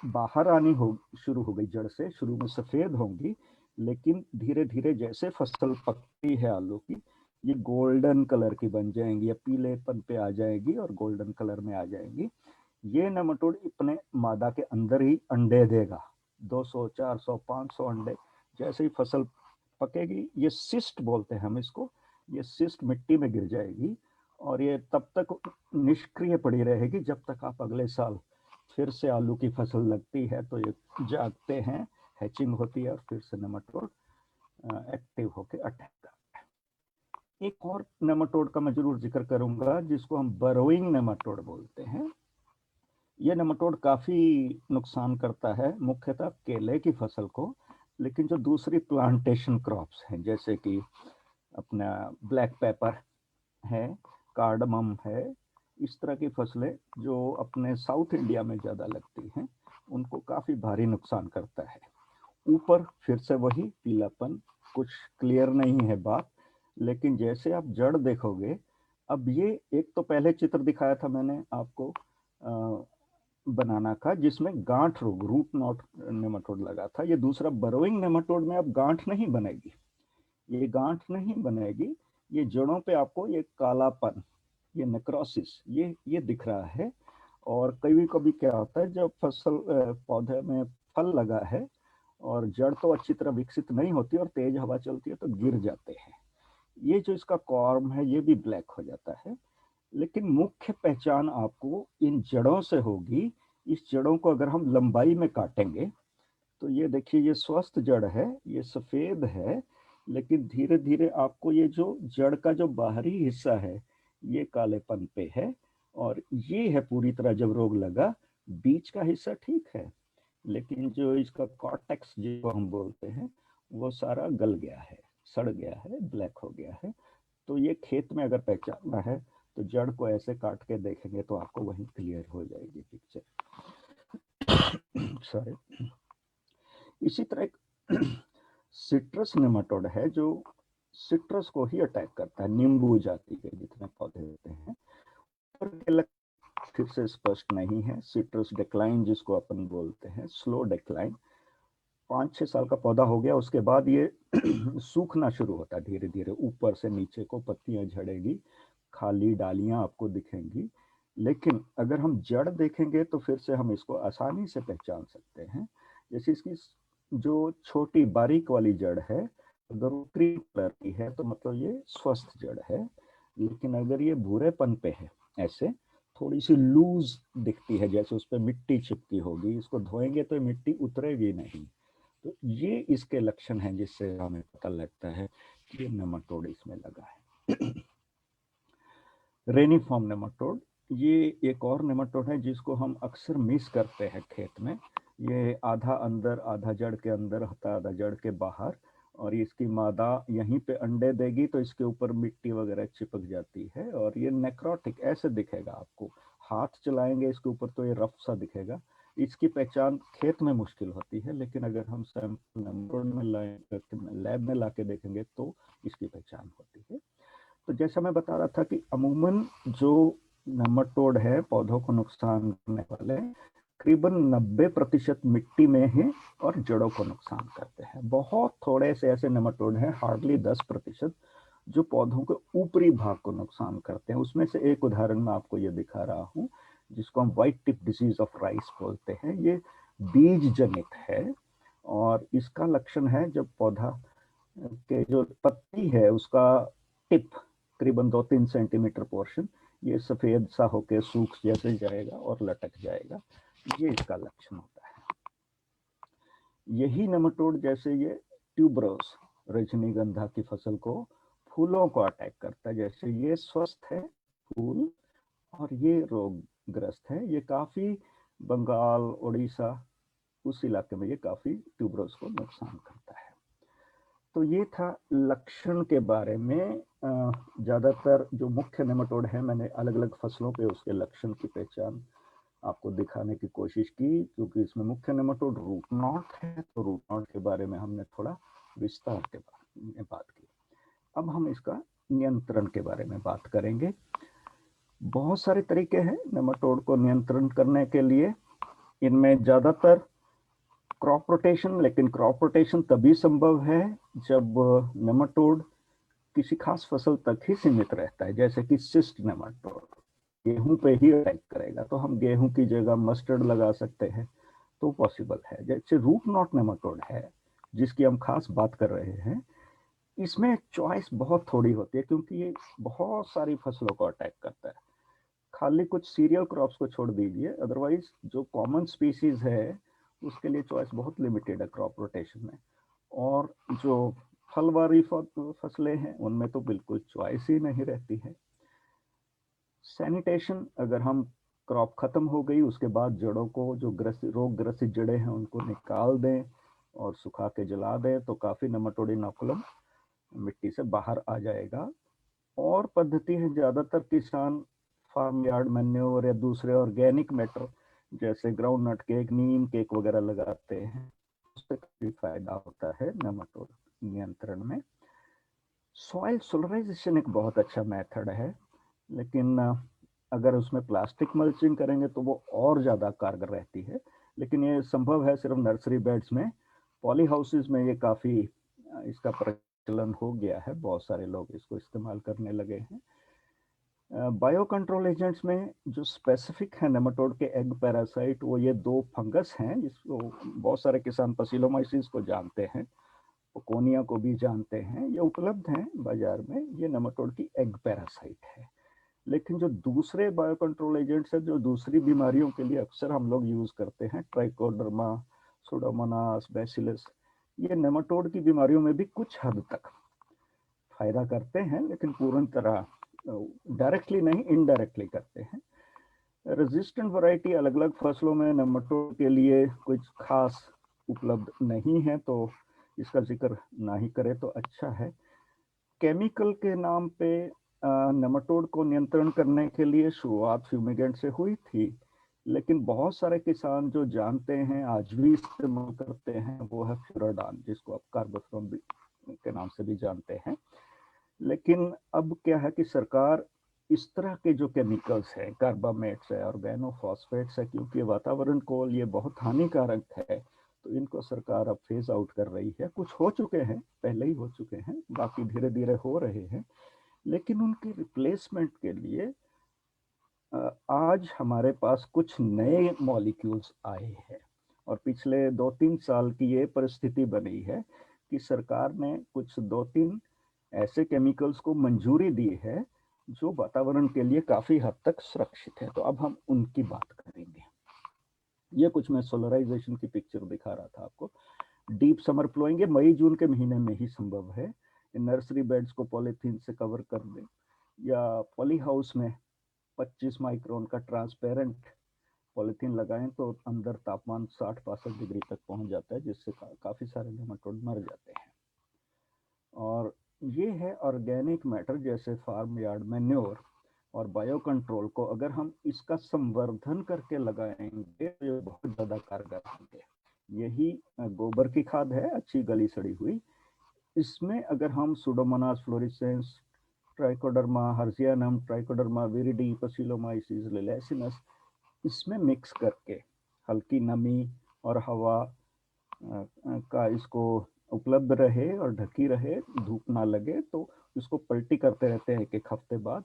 बाहर आनी हो शुरू हो गई जड़ से। शुरू में सफेद होंगी, लेकिन धीरे धीरे जैसे फसल पकती है आलू की, ये गोल्डन कलर की बन जाएंगी या पीलेपन पे आ जाएगी और गोल्डन कलर में आ जाएंगी। ये नेमाटोड अपने मादा के अंदर ही अंडे देगा, 200, 400, 500 अंडे। जैसे ही फसल पकेगी, ये सिस्ट बोलते हैं हम इसको, ये सिस्ट मिट्टी में गिर जाएगी और ये तब तक निष्क्रिय पड़ी रहेगी जब तक आप अगले साल फिर से आलू की फसल लगती है तो ये जागते हैं, हैचिंग होती है और फिर से नेमाटोड एक्टिव होकर अटैक करता है। एक और नेमाटोड का मैं जरूर जिक्र करूंगा जिसको हम बरोइंग नेमाटोड बोलते हैं। ये नेमाटोड काफी नुकसान करता है, मुख्यतः केले की फसल को, लेकिन जो दूसरी प्लांटेशन क्रॉप्स हैं जैसे कि अपना ब्लैक पेपर है, कार्डमम है, इस तरह की फसलें जो अपने साउथ इंडिया में ज़्यादा लगती हैं, उनको काफ़ी भारी नुकसान करता है। ऊपर फिर से वही पीलापन, कुछ क्लियर नहीं है बात, लेकिन जैसे आप जड़ देखोगे, अब ये एक तो पहले चित्र दिखाया था मैंने आपको बनाना का, जिसमें गांठ रोग, रूट नॉट नेमाटोड लगा था। ये दूसरा बरोइंग नेमाटोड में अब गांठ नहीं बनेगी, ये गांठ नहीं बनेगी, ये जड़ों पे आपको ये कालापन, ये नेक्रोसिस, ये दिख रहा है। और कभी कभी क्या होता है, जब फसल पौधे में फल लगा है और जड़ तो अच्छी तरह विकसित नहीं होती और तेज हवा चलती है तो गिर जाते हैं। ये जो इसका कॉर्म है ये भी ब्लैक हो जाता है। लेकिन मुख्य पहचान आपको इन जड़ों से होगी। इस जड़ों को अगर हम लंबाई में काटेंगे तो ये देखिए, ये स्वस्थ जड़ है, ये सफेद है, लेकिन धीरे धीरे आपको ये जो जड़ का जो बाहरी हिस्सा है ये कालेपन पे है। और ये है पूरी तरह जब रोग लगा, बीच का हिस्सा ठीक है, लेकिन जो इसका कॉर्टेक्स जिसको हम बोलते हैं वो सारा गल गया है, सड़ गया है, ब्लैक हो गया है। तो ये खेत में अगर पहचानना है तो जड़ को ऐसे काट के देखेंगे तो आपको वही क्लियर हो जाएगी पिक्चर। सॉरी। इसी तरह एक सिट्रस नेमाटोड है जो सिट्रस को ही अटैक करता है। नींबू जाति के जितने पौधे होते हैं, फिर से स्पष्ट नहीं है। सिट्रस डिक्लाइन जिसको अपन बोलते हैं, स्लो डिक्लाइन, 5-6 साल का पौधा हो गया उसके बाद ये सूखना शुरू होता है धीरे धीरे, ऊपर से नीचे को पत्तियां झड़ेगी, खाली डालियां आपको दिखेंगी। लेकिन अगर हम जड़ देखेंगे तो फिर से हम इसको आसानी से पहचान सकते हैं। जैसे इसकी जो छोटी बारीक वाली जड़ है, अगर वो क्रीम कलर की है तो मतलब ये स्वस्थ जड़ है। लेकिन अगर ये भूरेपन पे है, ऐसे थोड़ी सी लूज दिखती है, जैसे उस पर मिट्टी चिपकी होगी, इसको धोएंगे तो मिट्टी उतरेगी नहीं। तो ये इसके लक्षण हैं जिससे हमें पता लगता है कि ये नेमाटोड इसमें लगा है। रेनिफॉर्म नेमाटोड, ये एक और नेमाटोड है जिसको हम अक्सर मिस करते हैं खेत में। ये आधा अंदर आधा जड़ के अंदर होता है, आधा जड़ के बाहर, और इसकी मादा यहीं पे अंडे देगी तो इसके ऊपर मिट्टी वगैरह चिपक जाती है और ये नेक्रोटिक ऐसे दिखेगा आपको। हाथ चलाएंगे इसके ऊपर तो ये रफ सा दिखेगा। इसकी पहचान खेत में मुश्किल होती है, लेकिन अगर हम सैंपल नेमाटोड में लैब में ला के देखेंगे तो इसकी पहचान होती है। तो जैसा मैं बता रहा था कि अमूमन जो नेमाटोड है पौधों को नुकसान करने वाले, करीबन 90% मिट्टी में है और जड़ों को नुकसान करते हैं। बहुत थोड़े से ऐसे नेमाटोड हैं, हार्डली 10%, जो पौधों के ऊपरी भाग को नुकसान करते हैं। उसमें से एक उदाहरण मैं आपको ये दिखा रहा हूँ, जिसको हम white tip disease of rice बोलते हैं। ये बीज जनित है और इसका लक्षण है जब पौधा के जो पत्ती है उसका टिप करीबन 2-3 सेंटीमीटर पोर्शन ये सफेद सा होकर सूख जैसे जाएगा और लटक जाएगा, ये इसका लक्षण होता है। यही नेमाटोड जैसे ये ट्यूबरोज रजनीगंधा की फसल को, फूलों को अटैक करता है। जैसे ये स्वस्थ है फूल और ये रोगग्रस्त है। ये काफी बंगाल, उड़ीसा, उस इलाके में ये काफी ट्यूबरोज को नुकसान करता है। तो ये था लक्षण के बारे में। ज़्यादातर जो मुख्य नेमाटोड है मैंने अलग अलग फसलों पे उसके लक्षण की पहचान आपको दिखाने की कोशिश की, क्योंकि इसमें मुख्य नेमाटोड रूट नॉट है, तो रूट नॉट के बारे में हमने थोड़ा विस्तार के बारे में बात की। अब हम इसका नियंत्रण के बारे में बात करेंगे। बहुत सारे तरीके हैं नेमाटोड को नियंत्रण करने के लिए। इनमें ज़्यादातर क्रॉप रोटेशन, लेकिन क्रॉप रोटेशन तभी संभव है जब नेमाटोड किसी खास फसल तक ही सीमित रहता है। जैसे कि सिस्ट नेमाटोड गेहूं पे ही अटैक करेगा तो हम गेहूं की जगह मस्टर्ड लगा सकते हैं, तो पॉसिबल है। जैसे रूट नॉट नेमाटोड है जिसकी हम खास बात कर रहे हैं, इसमें चॉइस बहुत थोड़ी होती है क्योंकि ये बहुत सारी फसलों को अटैक करता है। खाली कुछ सीरियल क्रॉप्स को छोड़ दीजिए, अदरवाइज जो कॉमन स्पीसीज है उसके लिए चॉइस बहुत लिमिटेड है क्रॉप रोटेशन में। और जो फलवारी फसलें हैं उनमें तो बिल्कुल चॉइस ही नहीं रहती है। सैनिटेशन, अगर हम क्रॉप खत्म हो गई उसके बाद जड़ों को, जो रोग ग्रसित जड़ें हैं उनको निकाल दें और सुखा के जला दें तो काफ़ी नेमाटोड इनोकुलम मिट्टी से बाहर आ जाएगा। और पद्धति है, ज़्यादातर किसान फार्म यार्ड मैन्योर या दूसरे ऑर्गेनिक मैटर जैसे ग्राउंड नट केक, नीम केक वगैरह लगाते हैं, उससे काफी फायदा होता है नेमाटोड नियंत्रण में। सॉइल सोलराइजेशन एक बहुत अच्छा मेथड है, लेकिन अगर उसमें प्लास्टिक मल्चिंग करेंगे तो वो और ज़्यादा कारगर रहती है। लेकिन ये संभव है सिर्फ नर्सरी बेड्स में। पॉली हाउसेज में ये काफ़ी इसका प्रचलन हो गया है, बहुत सारे लोग इसको इस्तेमाल करने लगे हैं। बायो कंट्रोल एजेंट्स में जो स्पेसिफिक है नेमाटोड के एग पैरासाइट, वो ये 2 फंगस हैं जिसको बहुत सारे किसान पसिलोमाइसिस को जानते हैं। पोकोनिया को भी जानते हैं, ये उपलब्ध हैं बाजार में। ये नेमाटोड की एग पैरासाइट है। लेकिन जो दूसरे बायो कंट्रोल एजेंट्स है जो दूसरी बीमारियों के लिए अक्सर हम लोग यूज करते हैं, ट्राइकोडर्मा, सुडोमोनास, बैसिलस, ये नेमाटोड की बीमारियों में भी कुछ हद तक फायदा करते हैं, लेकिन पूर्ण तरह डायरेक्टली नहीं, इनडायरेक्टली करते हैं। रेजिस्टेंट वैरायटी अलग अलग फसलों में नेमाटोड के लिए कुछ खास उपलब्ध नहीं है, तो इसका जिक्र ना ही करे तो अच्छा है। केमिकल के नाम पे नेमाटोड को नियंत्रण करने के लिए शुरुआत फ्यूमिगेंट से हुई थी, लेकिन बहुत सारे किसान जो जानते हैं, आज भी इस्तेमाल करते हैं, वो है फ्यूराडान, जिसको आप कार्बोफ्यूरॉन के नाम से भी जानते हैं। लेकिन अब क्या है कि सरकार इस तरह के जो केमिकल्स हैं, कार्बामेट्स है, ऑर्गेनोफॉस्फेट्स है, क्योंकि वातावरण को ये बहुत हानिकारक है, तो इनको सरकार अब फेज आउट कर रही है। कुछ हो चुके हैं, पहले ही हो चुके हैं, बाकी धीरे धीरे हो रहे हैं। लेकिन उनके रिप्लेसमेंट के लिए आज हमारे पास कुछ नए मॉलिक्यूल्स आए हैं, और पिछले 2-3 साल की ये परिस्थिति बनी है कि सरकार ने कुछ 2-3 ऐसे केमिकल्स को मंजूरी दी है जो वातावरण के लिए काफी हद तक सुरक्षित है। तो अब हम उनकी बात करेंगे। ये कुछ मैं सोलराइजेशन की पिक्चर दिखा रहा था आपको। डीप समर प्लोइंग मई जून के महीने में ही संभव है। नर्सरी बेड्स को पॉलीथीन से कवर कर दें, या पॉली हाउस में 25 माइक्रोन का ट्रांसपेरेंट पॉलीथीन लगाएं तो अंदर तापमान 60-62 डिग्री तक पहुंच जाता है, जिससे काफी सारे नेमाटोड मर जाते हैं। और ये है ऑर्गेनिक मैटर जैसे फार्म यार्ड मैन्योर और बायो कंट्रोल को अगर हम इसका संवर्धन करके लगाएंगे तो ये बहुत ज्यादा कारगर होंगे। यही गोबर की खाद है, अच्छी गली सड़ी हुई। इसमें अगर हम Pseudomonas fluorescens, Trichoderma harzianum, Trichoderma viride, Paecilomyces lilacinus, इसमें मिक्स करके हल्की नमी और हवा का इसको उपलब्ध रहे और ढकी रहे, धूप ना लगे, तो इसको पलटी करते रहते हैं एक हफ्ते बाद,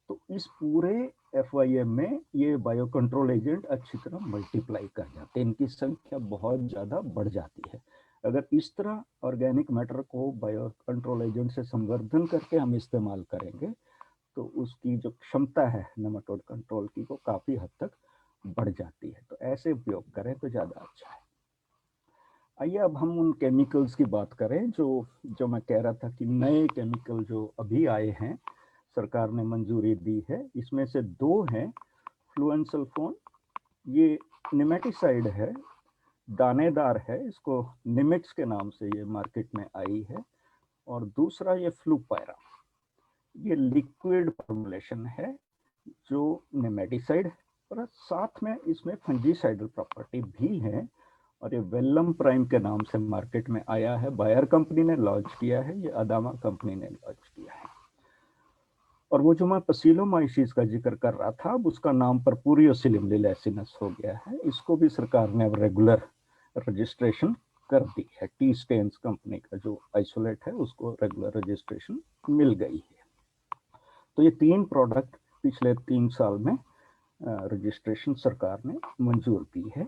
तो इस पूरे FYM में ये बायो कंट्रोल एजेंट अच्छी तरह मल्टीप्लाई कर जाते हैं, इनकी संख्या बहुत ज़्यादा बढ़ जाती है। अगर इस तरह ऑर्गेनिक मैटर को बायो कंट्रोल एजेंट से संवर्धन करके हम इस्तेमाल करेंगे तो उसकी जो क्षमता है नेमाटोड कंट्रोल की वो काफ़ी हद तक बढ़ जाती है। तो ऐसे उपयोग करें तो ज़्यादा अच्छा है। आइए अब हम उन केमिकल्स की बात करें जो मैं कह रहा था कि नए केमिकल जो अभी आए हैं, सरकार ने मंजूरी दी है। इसमें से 2 हैं फ्लुएनसल्फोन, ये निमेटिसाइड है, दानेदार है, इसको निमिट्स के नाम से ये मार्केट में आई है। और दूसरा ये फ्लूपायरा, ये लिक्विड फॉर्मुलेशन है जो निमेटिसाइड और साथ में इसमें फंजीसाइडल प्रॉपर्टी भी है, और ये वेलम प्राइम के नाम से मार्केट में आया है। बायर कंपनी ने लॉन्च किया है, ये अदामा कंपनी ने लॉन्च किया है। और वो जो मैं पसिलोमाइसिस का जिक्र कर रहा था, अब उसका नाम परपुरियोसिलिम लिलेसिनस हो गया है। इसको भी सरकार ने अब रेगुलर रजिस्ट्रेशन कर दी है। टी स्टेन्स कंपनी का जो आइसोलेट है उसको रेगुलर रजिस्ट्रेशन मिल गई है। तो ये 3 प्रोडक्ट पिछले 3 साल में रजिस्ट्रेशन सरकार ने मंजूर की है।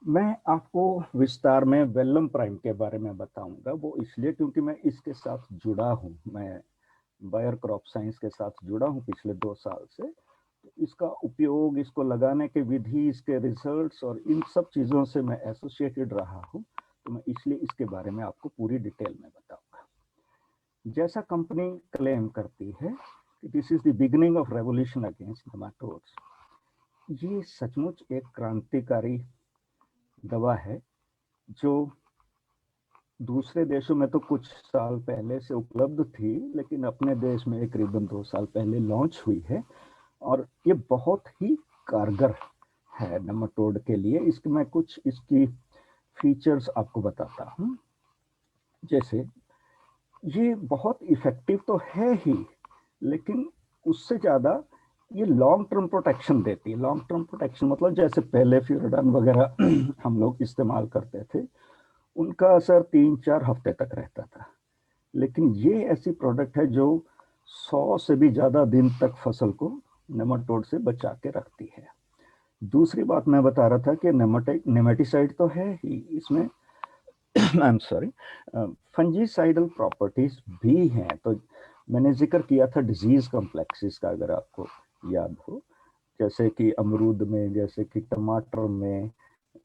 मैं आपको विस्तार में वेलम प्राइम के बारे में बताऊंगा, वो इसलिए क्योंकि मैं इसके साथ जुड़ा हूँ, मैं बायर क्रॉप साइंस के साथ जुड़ा हूँ पिछले 2 साल से। तो इसका उपयोग, इसको लगाने के विधि, इसके रिजल्ट्स और इन सब चीज़ों से मैं एसोसिएटेड रहा हूँ, तो मैं इसलिए इसके बारे में आपको पूरी डिटेल में बताऊंगा। जैसा कंपनी क्लेम करती है कि this is the beginning of revolution against nematodes, ये सचमुच एक क्रांतिकारी दवा है जो दूसरे देशों में तो कुछ साल पहले से उपलब्ध थी, लेकिन अपने देश में करीबन 2 साल पहले लॉन्च हुई है, और ये बहुत ही कारगर है नेमाटोड के लिए। इसके मैं कुछ इसकी फीचर्स आपको बताता हूँ। जैसे ये बहुत इफेक्टिव तो है ही, लेकिन उससे ज़्यादा ये लॉन्ग टर्म प्रोटेक्शन देती है। लॉन्ग टर्म प्रोटेक्शन मतलब जैसे पहले फ्यूराडान वगैरह हम लोग इस्तेमाल करते थे, उनका असर 3-4 हफ्ते तक रहता था, लेकिन ये ऐसी प्रोडक्ट है जो 100 से भी ज़्यादा दिन तक फसल को नेमाटोड से बचा के रखती है। दूसरी बात मैं बता रहा था कि नेमेटिसाइड तो है ही, इसमें आई एम सॉरी, फंजीसाइडल प्रॉपर्टीज भी हैं। तो मैंने जिक्र किया था डिजीज कॉम्प्लेक्सेस का, अगर आपको याद हो, जैसे कि अमरूद में, जैसे कि टमाटर में,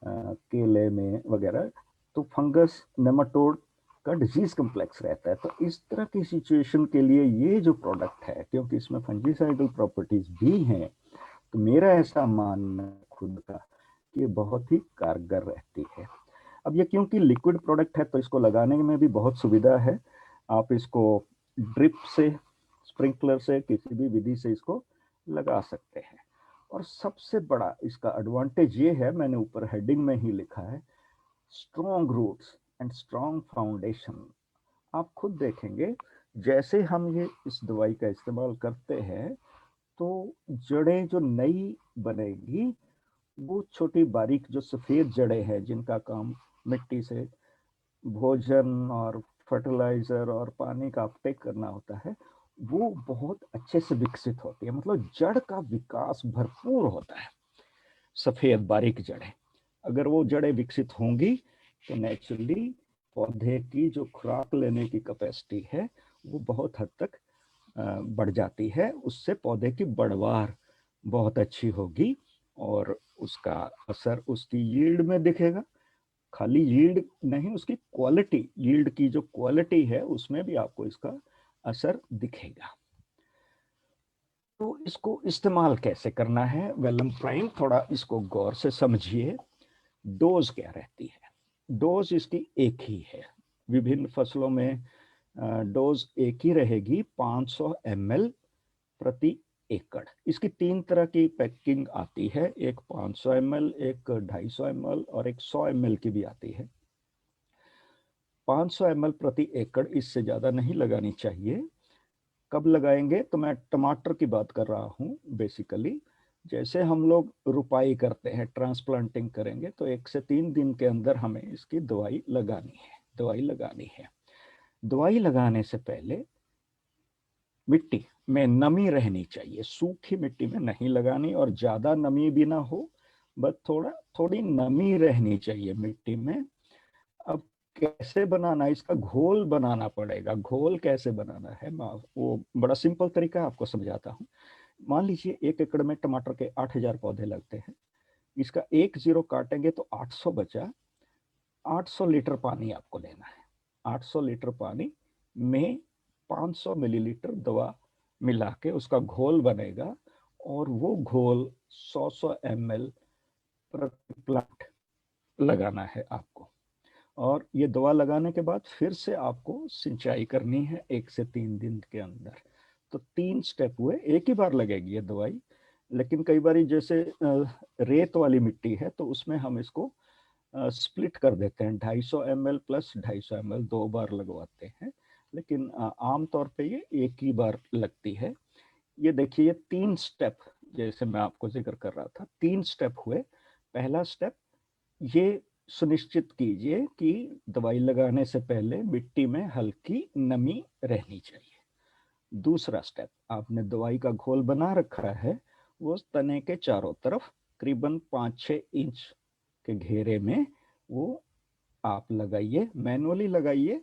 केले में वगैरह, तो फंगस नेमाटोड का डिजीज कम्प्लेक्स रहता है। तो इस तरह की सिचुएशन के लिए ये जो प्रोडक्ट है, क्योंकि इसमें फंजीसाइडल प्रॉपर्टीज भी हैं, तो मेरा ऐसा मानना खुद का कि ये बहुत ही कारगर रहती है। अब ये क्योंकि लिक्विड प्रोडक्ट है तो इसको लगाने में भी बहुत सुविधा है। आप इसको ड्रिप से, स्प्रिंकलर से, किसी भी विधि से इसको लगा सकते हैं। और सबसे बड़ा इसका एडवांटेज ये है, मैंने ऊपर हेडिंग में ही लिखा है, strong roots and strong foundation. आप खुद देखेंगे जैसे हम ये इस दवाई का इस्तेमाल करते हैं तो जड़ें जो नई बनेगी, वो छोटी बारीक जो सफेद जड़ें हैं जिनका काम मिट्टी से भोजन और फर्टिलाइजर और पानी का अपटेक करना होता है, वो बहुत अच्छे से विकसित होती है। मतलब जड़ का विकास भरपूर होता है, सफेद बारीक जड़ें। अगर वो जड़ें विकसित होंगी तो नेचुरली पौधे की जो खुराक लेने की कैपेसिटी है वो बहुत हद तक बढ़ जाती है। उससे पौधे की बढ़वार बहुत अच्छी होगी और उसका असर उसकी यील्ड में दिखेगा। खाली यील्ड नहीं, उसकी क्वालिटी, यील्ड की जो क्वालिटी है उसमें भी आपको इसका असर दिखेगा। तो इसको इस्तेमाल कैसे करना है वेलम प्राइम, थोड़ा इसको गौर से समझिए। डोज क्या रहती है? डोज इसकी एक ही है। विभिन्न फसलों में डोज एक ही रहेगी, 500 ml प्रति एकड़। इसकी 3 तरह की पैकिंग आती है, एक 500 ml, एक 250 ml और एक 100 ml की भी आती है। 500 ml प्रति एकड़, इससे ज़्यादा नहीं लगानी चाहिए। कब लगाएंगे? तो मैं टमाटर की बात कर रहा हूँ बेसिकली। जैसे हम लोग रुपाई करते हैं, ट्रांसप्लांटिंग करेंगे, तो 1 से 3 दिन के अंदर हमें इसकी दवाई लगानी है। दवाई लगाने से पहले मिट्टी में नमी रहनी चाहिए। सूखी मिट्टी में नहीं लगानी और ज़्यादा नमी भी ना हो, बस थोड़ी नमी रहनी चाहिए मिट्टी में। अब कैसे बनाना, इसका घोल बनाना पड़ेगा। घोल कैसे बनाना है, वो बड़ा सिंपल तरीका आपको समझाता हूँ। मान लीजिए 1 एकड़ में टमाटर के 8000 पौधे लगते हैं। इसका 1 जीरो काटेंगे तो 800 बचा। 800 लीटर पानी आपको लेना है। 800 लीटर पानी में 500 मिलीलीटर दवा मिला के उसका घोल बनेगा और वो घोल 100 ml प्रति प्लांट लगाना है आपको। और ये दवा लगाने के बाद फिर से आपको सिंचाई करनी है 1 से 3 दिन के अंदर। तो 3 स्टेप हुए। एक ही बार लगेगी ये दवाई, लेकिन कई बार जैसे रेत वाली मिट्टी है तो उसमें हम इसको स्प्लिट कर देते हैं, 250 ml प्लस 250 ml 2 बार लगवाते हैं। लेकिन आमतौर पे ये एक ही बार लगती है। ये देखिए, ये 3 स्टेप जैसे मैं आपको जिक्र कर रहा था, 3 स्टेप हुए। पहला स्टेप, ये सुनिश्चित कीजिए कि दवाई लगाने से पहले मिट्टी में हल्की नमी रहनी चाहिए। दूसरा स्टेप, आपने दवाई का घोल बना रखा है, वो तने के चारों तरफ करीबन 5-6 इंच के घेरे में वो आप लगाइए, मैनुअली लगाइए।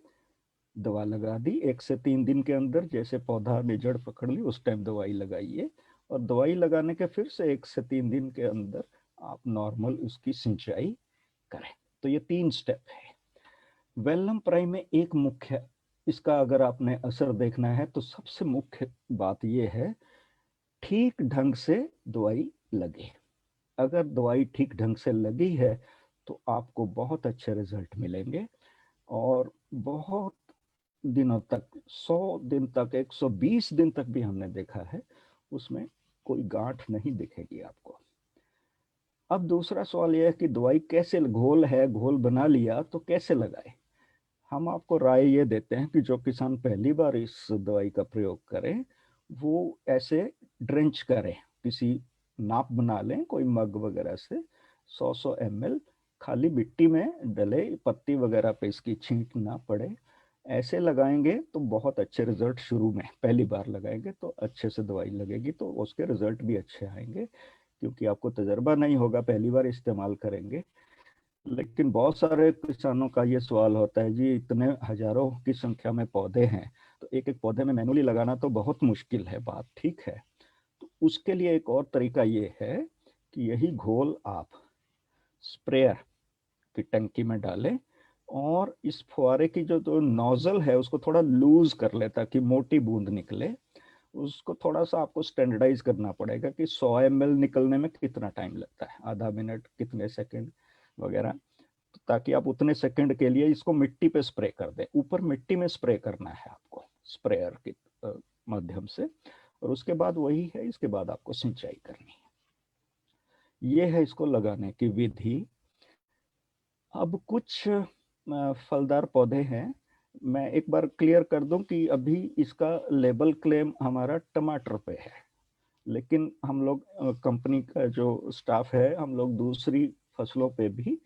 दवा लगा दी 1 से 3 दिन के अंदर, जैसे पौधा ने जड़ पकड़ ली उस टाइम दवाई लगाइए। और दवाई लगाने के फिर से 1 से 3 दिन के अंदर आप नॉर्मल उसकी सिंचाई करें। तो ये 3 स्टेप है। वेलम प्राइम में एक मुख्य, इसका अगर आपने असर देखना है तो सबसे मुख्य बात यह है, ठीक ढंग से दवाई लगे। अगर दवाई ठीक ढंग से लगी है तो आपको बहुत अच्छे रिजल्ट मिलेंगे और बहुत दिनों तक, 100 दिन तक, 120 दिन तक भी हमने देखा है, उसमें कोई गांठ नहीं दिखेगी आपको। अब दूसरा सवाल यह है कि दवाई कैसे, घोल है, घोल बना लिया तो कैसे लगाए? हम आपको राय ये देते हैं कि जो किसान पहली बार इस दवाई का प्रयोग करें वो ऐसे ड्रेंच करें, किसी नाप बना लें कोई मग वगैरह से, 100 ml खाली मिट्टी में डले, पत्ती वगैरह पे इसकी छींट ना पड़े। ऐसे लगाएंगे तो बहुत अच्छे रिजल्ट, शुरू में पहली बार लगाएंगे तो अच्छे से दवाई लगेगी तो उसके रिजल्ट भी अच्छे आएंगे, क्योंकि आपको तजर्बा नहीं होगा, पहली बार इस्तेमाल करेंगे। लेकिन बहुत सारे किसानों का ये सवाल होता है, जी इतने हजारों की संख्या में पौधे हैं, तो एक एक पौधे में मैनुअली लगाना तो बहुत मुश्किल है। बात ठीक है, तो उसके लिए एक और तरीका ये है कि यही घोल आप स्प्रेयर की टंकी में डालें और इस फुहारे की जो नोजल है उसको थोड़ा लूज कर ले ताकि मोटी बूंद निकले। उसको थोड़ा सा आपको स्टैंडर्डाइज करना पड़ेगा कि 100 ml निकलने में कितना टाइम लगता है, आधा मिनट, कितने सेकंड वगैरह, ताकि आप उतने सेकंड के लिए इसको मिट्टी पे स्प्रे कर दें। ऊपर मिट्टी में स्प्रे करना है आपको स्प्रेयर के माध्यम से, और उसके बाद वही है, इसके बाद आपको सिंचाई करनी है। ये है इसको लगाने की विधि। अब कुछ फलदार पौधे हैं, मैं एक बार क्लियर कर दूं कि अभी इसका लेबल क्लेम हमारा टमाटर पे है, लेकिन हम लोग कंपनी का जो स्टाफ है, हम लोग दूसरी फसलों पे भी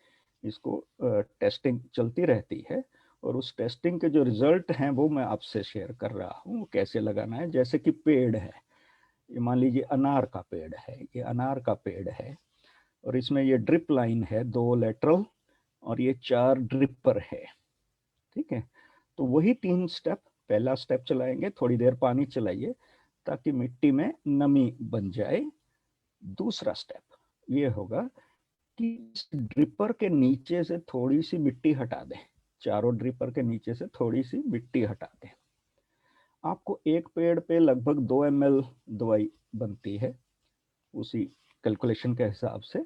इसको टेस्टिंग चलती रहती है, और उस टेस्टिंग के जो रिजल्ट हैं वो मैं आपसे शेयर कर रहा हूँ कैसे लगाना है। जैसे कि पेड़ है, ये मान लीजिए अनार का पेड़ है, ये अनार का पेड़ है, और इसमें ये ड्रिप लाइन है 2 लेटरल, और ये 4 ड्रिपर है। ठीक है, तो वही 3 स्टेप, पहला स्टेप चलाएंगे, थोड़ी देर पानी चलाइए ताकि मिट्टी में नमी बन जाए। दूसरा स्टेप ये होगा कि ड्रिपर के नीचे से थोड़ी सी मिट्टी हटा दें, चारों ड्रिपर के नीचे से थोड़ी सी मिट्टी हटा दें। आपको एक पेड़ पे लगभग 2 ml दवाई बनती है उसी कैलकुलेशन के हिसाब से,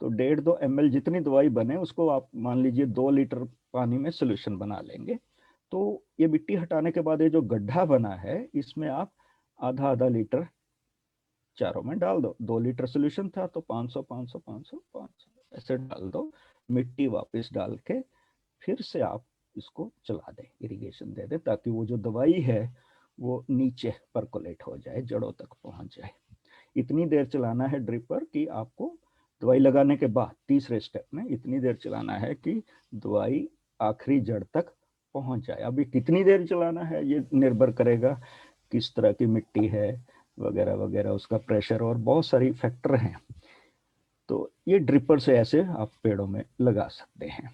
तो 1.5-2 ml जितनी दवाई बने उसको आप मान लीजिए 2 लीटर पानी में सोल्यूशन बना लेंगे। तो ये मिट्टी हटाने के बाद ये जो गड्ढा बना है इसमें आप आधा आधा लीटर चारों में डाल दो। 2 लीटर सोल्यूशन था तो 500 500 500 500 ऐसे डाल दो, मिट्टी वापस डाल के फिर से आप इसको चला दें, इरिगेशन दे दें, ताकि वो जो दवाई है वो नीचे परकोलेट हो जाए, जड़ों तक पहुंच जाए। इतनी देर चलाना है ड्रिपर कि आपको दवाई लगाने के बाद तीसरे स्टेप में इतनी देर चलाना है कि दवाई आखिरी जड़ तक पहुंच जाए। अभी कितनी देर चलाना है ये निर्भर करेगा किस तरह की मिट्टी है वगैरह वगैरह, उसका प्रेशर और बहुत सारी फैक्टर हैं। तो ये ड्रिपर से ऐसे आप पेड़ों में लगा सकते हैं।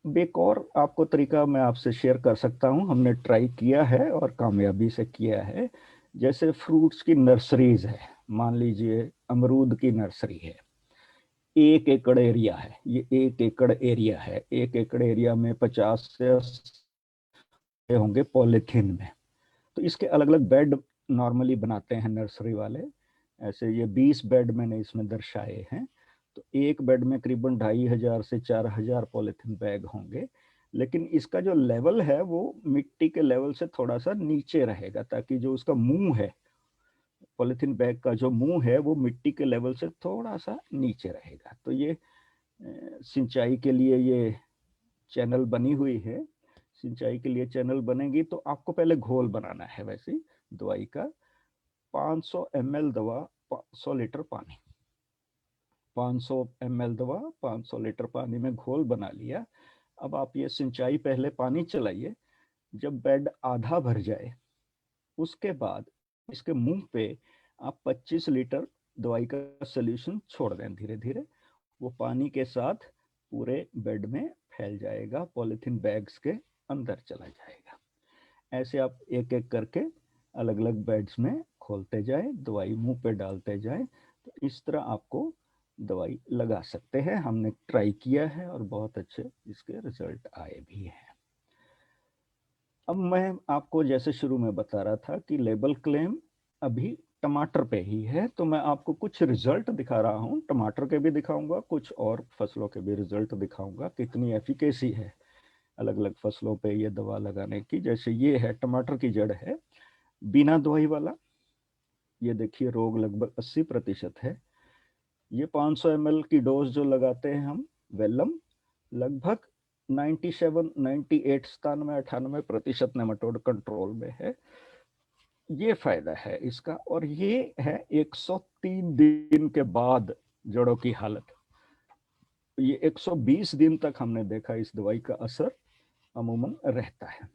एक और आपको तरीका मैं आपसे शेयर कर सकता हूँ, हमने ट्राई किया है और कामयाबी से किया है। जैसे फ्रूट्स की नर्सरीज है, मान लीजिए अमरूद की नर्सरी है, 1 एकड़ एरिया है, ये 1 एकड़ एरिया है, 1 एकड़ एरिया में 50 से 80 होंगे पॉलिथीन में। तो इसके अलग अलग बेड नॉर्मली बनाते हैं नर्सरी वाले, ऐसे ये 20 बेड मैंने इसमें दर्शाए हैं। तो एक बेड में करीबन 2500 से 4000 पॉलिथीन बैग होंगे, लेकिन इसका जो लेवल है वो मिट्टी के लेवल से थोड़ा सा नीचे रहेगा, ताकि जो उसका मुंह है, पॉलिथीन बैग का जो मुंह है वो मिट्टी के लेवल से थोड़ा सा नीचे रहेगा। तो ये सिंचाई के लिए ये चैनल बनी हुई है। सिंचाई के लिए चैनल बनेगी तो आपको पहले घोल बनाना है, वैसे दवाई का 500 ml दवा 100 लीटर पानी, 500 ml दवा 500 लीटर पानी में घोल बना लिया। अब आप ये सिंचाई पहले पानी चलाइए, जब बेड आधा भर जाए उसके बाद इसके मुंह पे आप 25 लीटर दवाई का सोल्यूशन छोड़ दें धीरे धीरे, वो पानी के साथ पूरे बेड में फैल जाएगा, पॉलिथीन बैग्स के अंदर चला जाएगा। ऐसे आप एक एक करके अलग अलग बेड्स में खोलते जाए, दवाई मुंह पे डालते जाए, तो इस तरह आपको दवाई लगा सकते हैं। हमने ट्राई किया है और बहुत अच्छे इसके रिजल्ट आए भी हैं। अब मैं आपको जैसे शुरू में बता रहा था कि लेबल क्लेम अभी टमाटर पे ही है, तो मैं आपको कुछ रिजल्ट दिखा रहा हूँ, टमाटर के भी दिखाऊंगा, कुछ और फसलों के भी रिजल्ट दिखाऊंगा, कितनी एफिकेसी है अलग अलग फसलों पे ये दवा लगाने की। जैसे ये है टमाटर की जड़ है, बिना दवाई वाला, ये देखिए रोग लगभग 80% है। ये 500 ml की डोज जो लगाते हैं हम वेलम, लगभग 97 98 97 98% नेमाटोड कंट्रोल में है। ये फायदा है इसका। और ये है 103 दिन के बाद जड़ों की हालत, ये 120 दिन तक हमने देखा इस दवाई का असर अमूमन रहता है।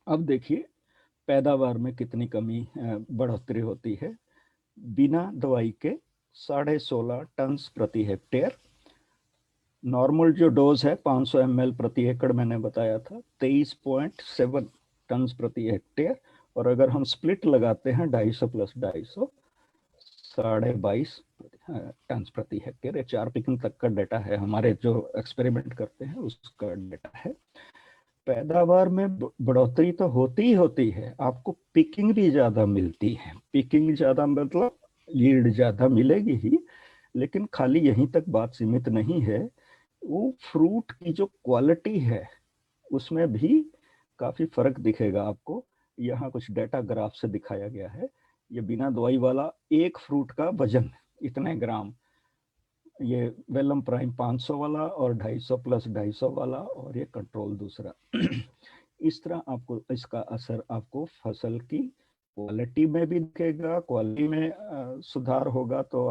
अब देखिए पैदावार में कितनी कमी बढ़ोतरी होती है। बिना दवाई के 16.5 टन प्रति हेक्टेयर, नॉर्मल जो डोज है 500 ml प्रति एकड़ मैंने बताया था, 23.7 टन प्रति हेक्टेयर। और अगर हम स्प्लिट लगाते हैं 250 प्लस 250, 22.5 टन प्रति हेक्टेयर। ये 4 पिकिंग तक का डेटा है, हमारे जो एक्सपेरिमेंट करते हैं उसका डेटा है। पैदावार में बढ़ोतरी तो होती ही होती है, आपको पिकिंग भी ज्यादा मिलती है। पिकिंग ज्यादा मतलब यील्ड ज्यादा मिलेगी ही, लेकिन खाली यहीं तक बात सीमित नहीं है। वो फ्रूट की जो क्वालिटी है उसमें भी काफी फर्क दिखेगा आपको। यहाँ कुछ डेटा ग्राफ से दिखाया गया है। ये बिना दवाई वाला एक फ्रूट का वजन इतने ग्राम, ये वेलम प्राइम 500 वाला और 250 प्लस 250 वाला, और ये कंट्रोल दूसरा। इस तरह आपको इसका असर आपको फसल की क्वालिटी में भी दिखेगा। क्वालिटी में सुधार होगा तो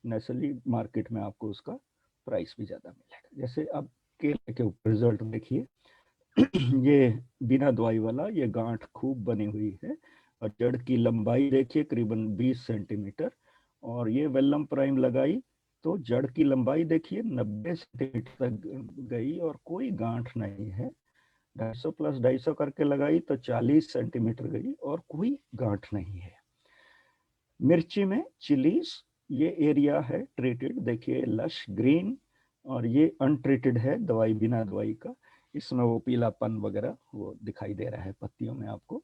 नेचुरली मार्केट में आपको उसका प्राइस भी ज्यादा मिलेगा। जैसे अब केले के ऊपर रिजल्ट देखिए। ये बिना दवाई वाला, ये गांठ खूब बनी हुई है और जड़ की लंबाई देखिए करीबन 20 सेंटीमीटर। और ये वेलम प्राइम लगाई तो जड़ की लंबाई देखिए 90 सेंटीमीटर तक गई और कोई गांठ नहीं है। 250 प्लस 250 करके लगाई तो 40 सेंटीमीटर गई और कोई गांठ नहीं है। मिर्ची में चिलीज, ये एरिया है ट्रीटेड, देखिए लश ग्रीन, और ये अनट्रीटेड है दवाई बिना दवाई का। इसमें वो पीलापन वगैरह वो दिखाई दे रहा है पत्तियों में आपको।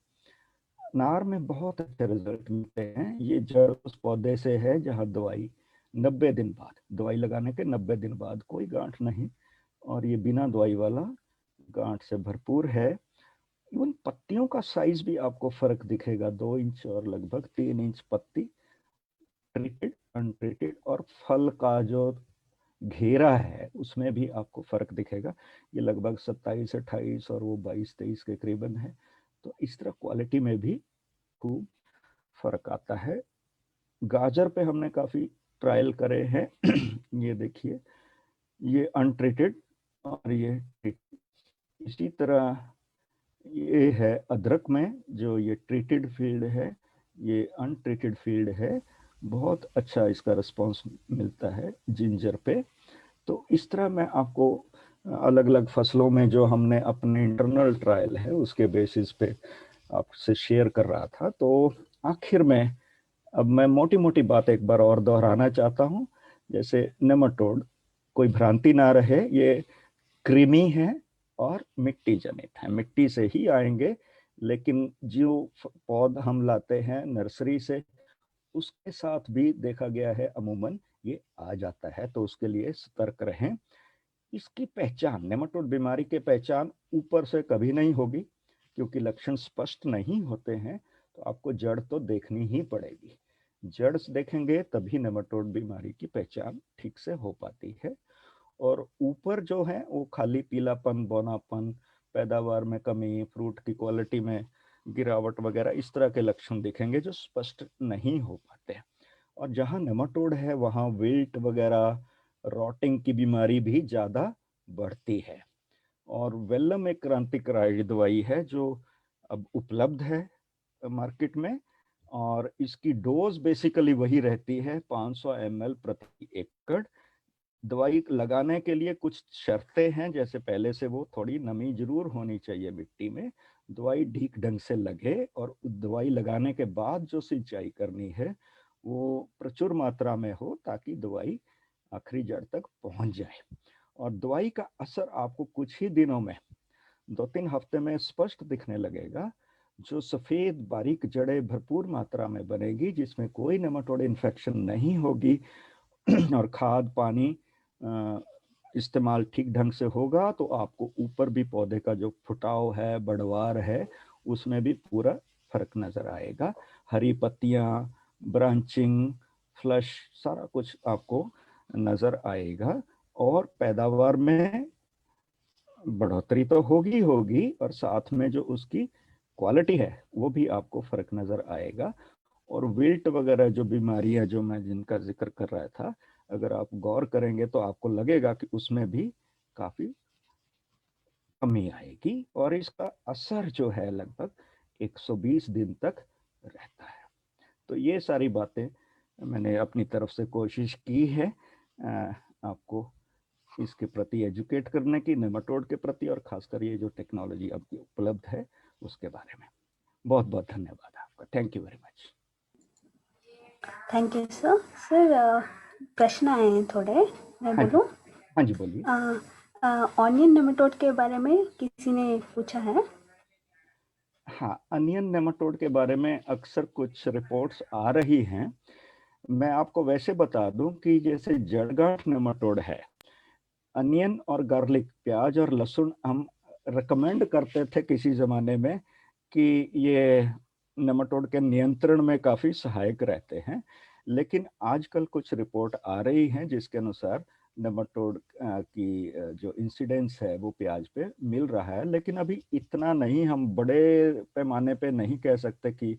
नार में बहुत अच्छे रिजल्ट मिलते हैं। ये जड़ उस पौधे से है जहाँ दवाई 90 दिन बाद, दवाई लगाने के 90 दिन बाद कोई गांठ नहीं, और ये बिना दवाई वाला गांठ से भरपूर है। इवन पत्तियों का साइज भी आपको फर्क दिखेगा, 2 इंच और लगभग 3 इंच पत्ती, ट्रीटेड अनट्रीटेड। और फल का जो घेरा है उसमें भी आपको फर्क दिखेगा। ये लगभग 27-28 और वो 22-23 के करीबन है। तो इस तरह क्वालिटी में भी खूब फर्क आता है। गाजर पे हमने काफी ट्रायल करे हैं। ये देखिए, ये अनट्रीटेड और ये treated। इसी तरह ये है अदरक में, जो ये ट्रीटेड फील्ड है, ये अनट्रीटेड फील्ड है। बहुत अच्छा इसका रिस्पांस मिलता है जिंजर पे। तो इस तरह मैं आपको अलग अलग फसलों में जो हमने अपने इंटरनल ट्रायल है उसके बेसिस पे आपसे शेयर कर रहा था। तो आखिर में अब मैं मोटी मोटी बात एक बार और दोहराना चाहता हूँ। जैसे नेमाटोड, कोई भ्रांति ना रहे, ये कृमि है और मिट्टी जनित है, मिट्टी से ही आएंगे। लेकिन जो पौध हम लाते हैं नर्सरी से, उसके साथ भी देखा गया है अमूमन ये आ जाता है। तो उसके लिए सतर्क रहें। इसकी पहचान, नेमाटोड बीमारी की पहचान ऊपर से कभी नहीं होगी, क्योंकि लक्षण स्पष्ट नहीं होते हैं। तो आपको जड़ तो देखनी ही पड़ेगी। जड़ से देखेंगे तभी नेमाटोड बीमारी की पहचान ठीक से हो पाती है। और ऊपर जो है वो खाली पीलापन, बौनापन, पैदावार में कमी, फ्रूट की क्वालिटी में गिरावट वगैरह इस तरह के लक्षण दिखेंगे जो स्पष्ट नहीं हो पाते। और जहाँ नेमाटोड है वहाँ विल्ट वगैरह, रॉटिंग की बीमारी भी ज़्यादा बढ़ती है। और वेलम एक क्रांतिकारी दवाई है जो अब उपलब्ध है मार्केट में। और इसकी डोज बेसिकली वही रहती है 500 ml प्रति एकड़। दवाई लगाने के लिए कुछ शर्तें हैं, जैसे पहले से वो थोड़ी नमी जरूर होनी चाहिए मिट्टी में, दवाई ठीक ढंग से लगे, और दवाई लगाने के बाद जो सिंचाई करनी है वो प्रचुर मात्रा में हो, ताकि दवाई आखिरी जड़ तक पहुंच जाए। और दवाई का असर आपको कुछ ही दिनों में, 2-3 हफ्ते में स्पष्ट दिखने लगेगा। जो सफेद बारीक जड़ें भरपूर मात्रा में बनेगी, जिसमें कोई नेमाटोड इन्फेक्शन नहीं होगी, और खाद पानी इस्तेमाल ठीक ढंग से होगा, तो आपको ऊपर भी पौधे का जो फुटाव है, बढ़वार है, उसमें भी पूरा फर्क नजर आएगा। हरी पत्तियां, ब्रांचिंग, फ्लश, सारा कुछ आपको नजर आएगा। और पैदावार में बढ़ोतरी तो होगी होगी, और साथ में जो उसकी क्वालिटी है वो भी आपको फर्क नजर आएगा। और विल्ट वगैरह जो बीमारियां जो मैं जिनका जिक्र कर रहा था, अगर आप गौर करेंगे तो आपको लगेगा कि उसमें भी काफी कमी आएगी। और इसका असर जो है लगभग 120 दिन तक रहता है। तो ये सारी बातें मैंने अपनी तरफ से कोशिश की है आपको इसके प्रति एजुकेट करने की, नेमाटोड के प्रति, और खासकर ये जो टेक्नोलॉजी अब उपलब्ध है उसके बारे में। बहुत बहुत धन्यवाद आपका। Thank you very much. Thank you sir. Sir प्रश्न आए हैं थोड़े, मैं हाँ जी, बोलूँ? हाँ जी बोलिए। ऑनियन नेमाटोड के बारे में किसी ने पूछा है। हाँ, अनियन नेमाटोड के बारे में अक्सर कुछ रिपोर्ट्स आ रही हैं। मैं आपको वैसे बता दूं कि जैसे जड़गांठ नेमाटोड है, अनियन और गार्लिक, प्याज और लहसुन हम रिकमेंड करते थे किसी ज़माने में कि ये नेमाटोड के नियंत्रण में काफ़ी सहायक रहते हैं। लेकिन आजकल कुछ रिपोर्ट आ रही हैं जिसके अनुसार नेमाटोड की जो इंसिडेंस है वो प्याज पे मिल रहा है, लेकिन अभी इतना नहीं, हम बड़े पैमाने पे नहीं कह सकते कि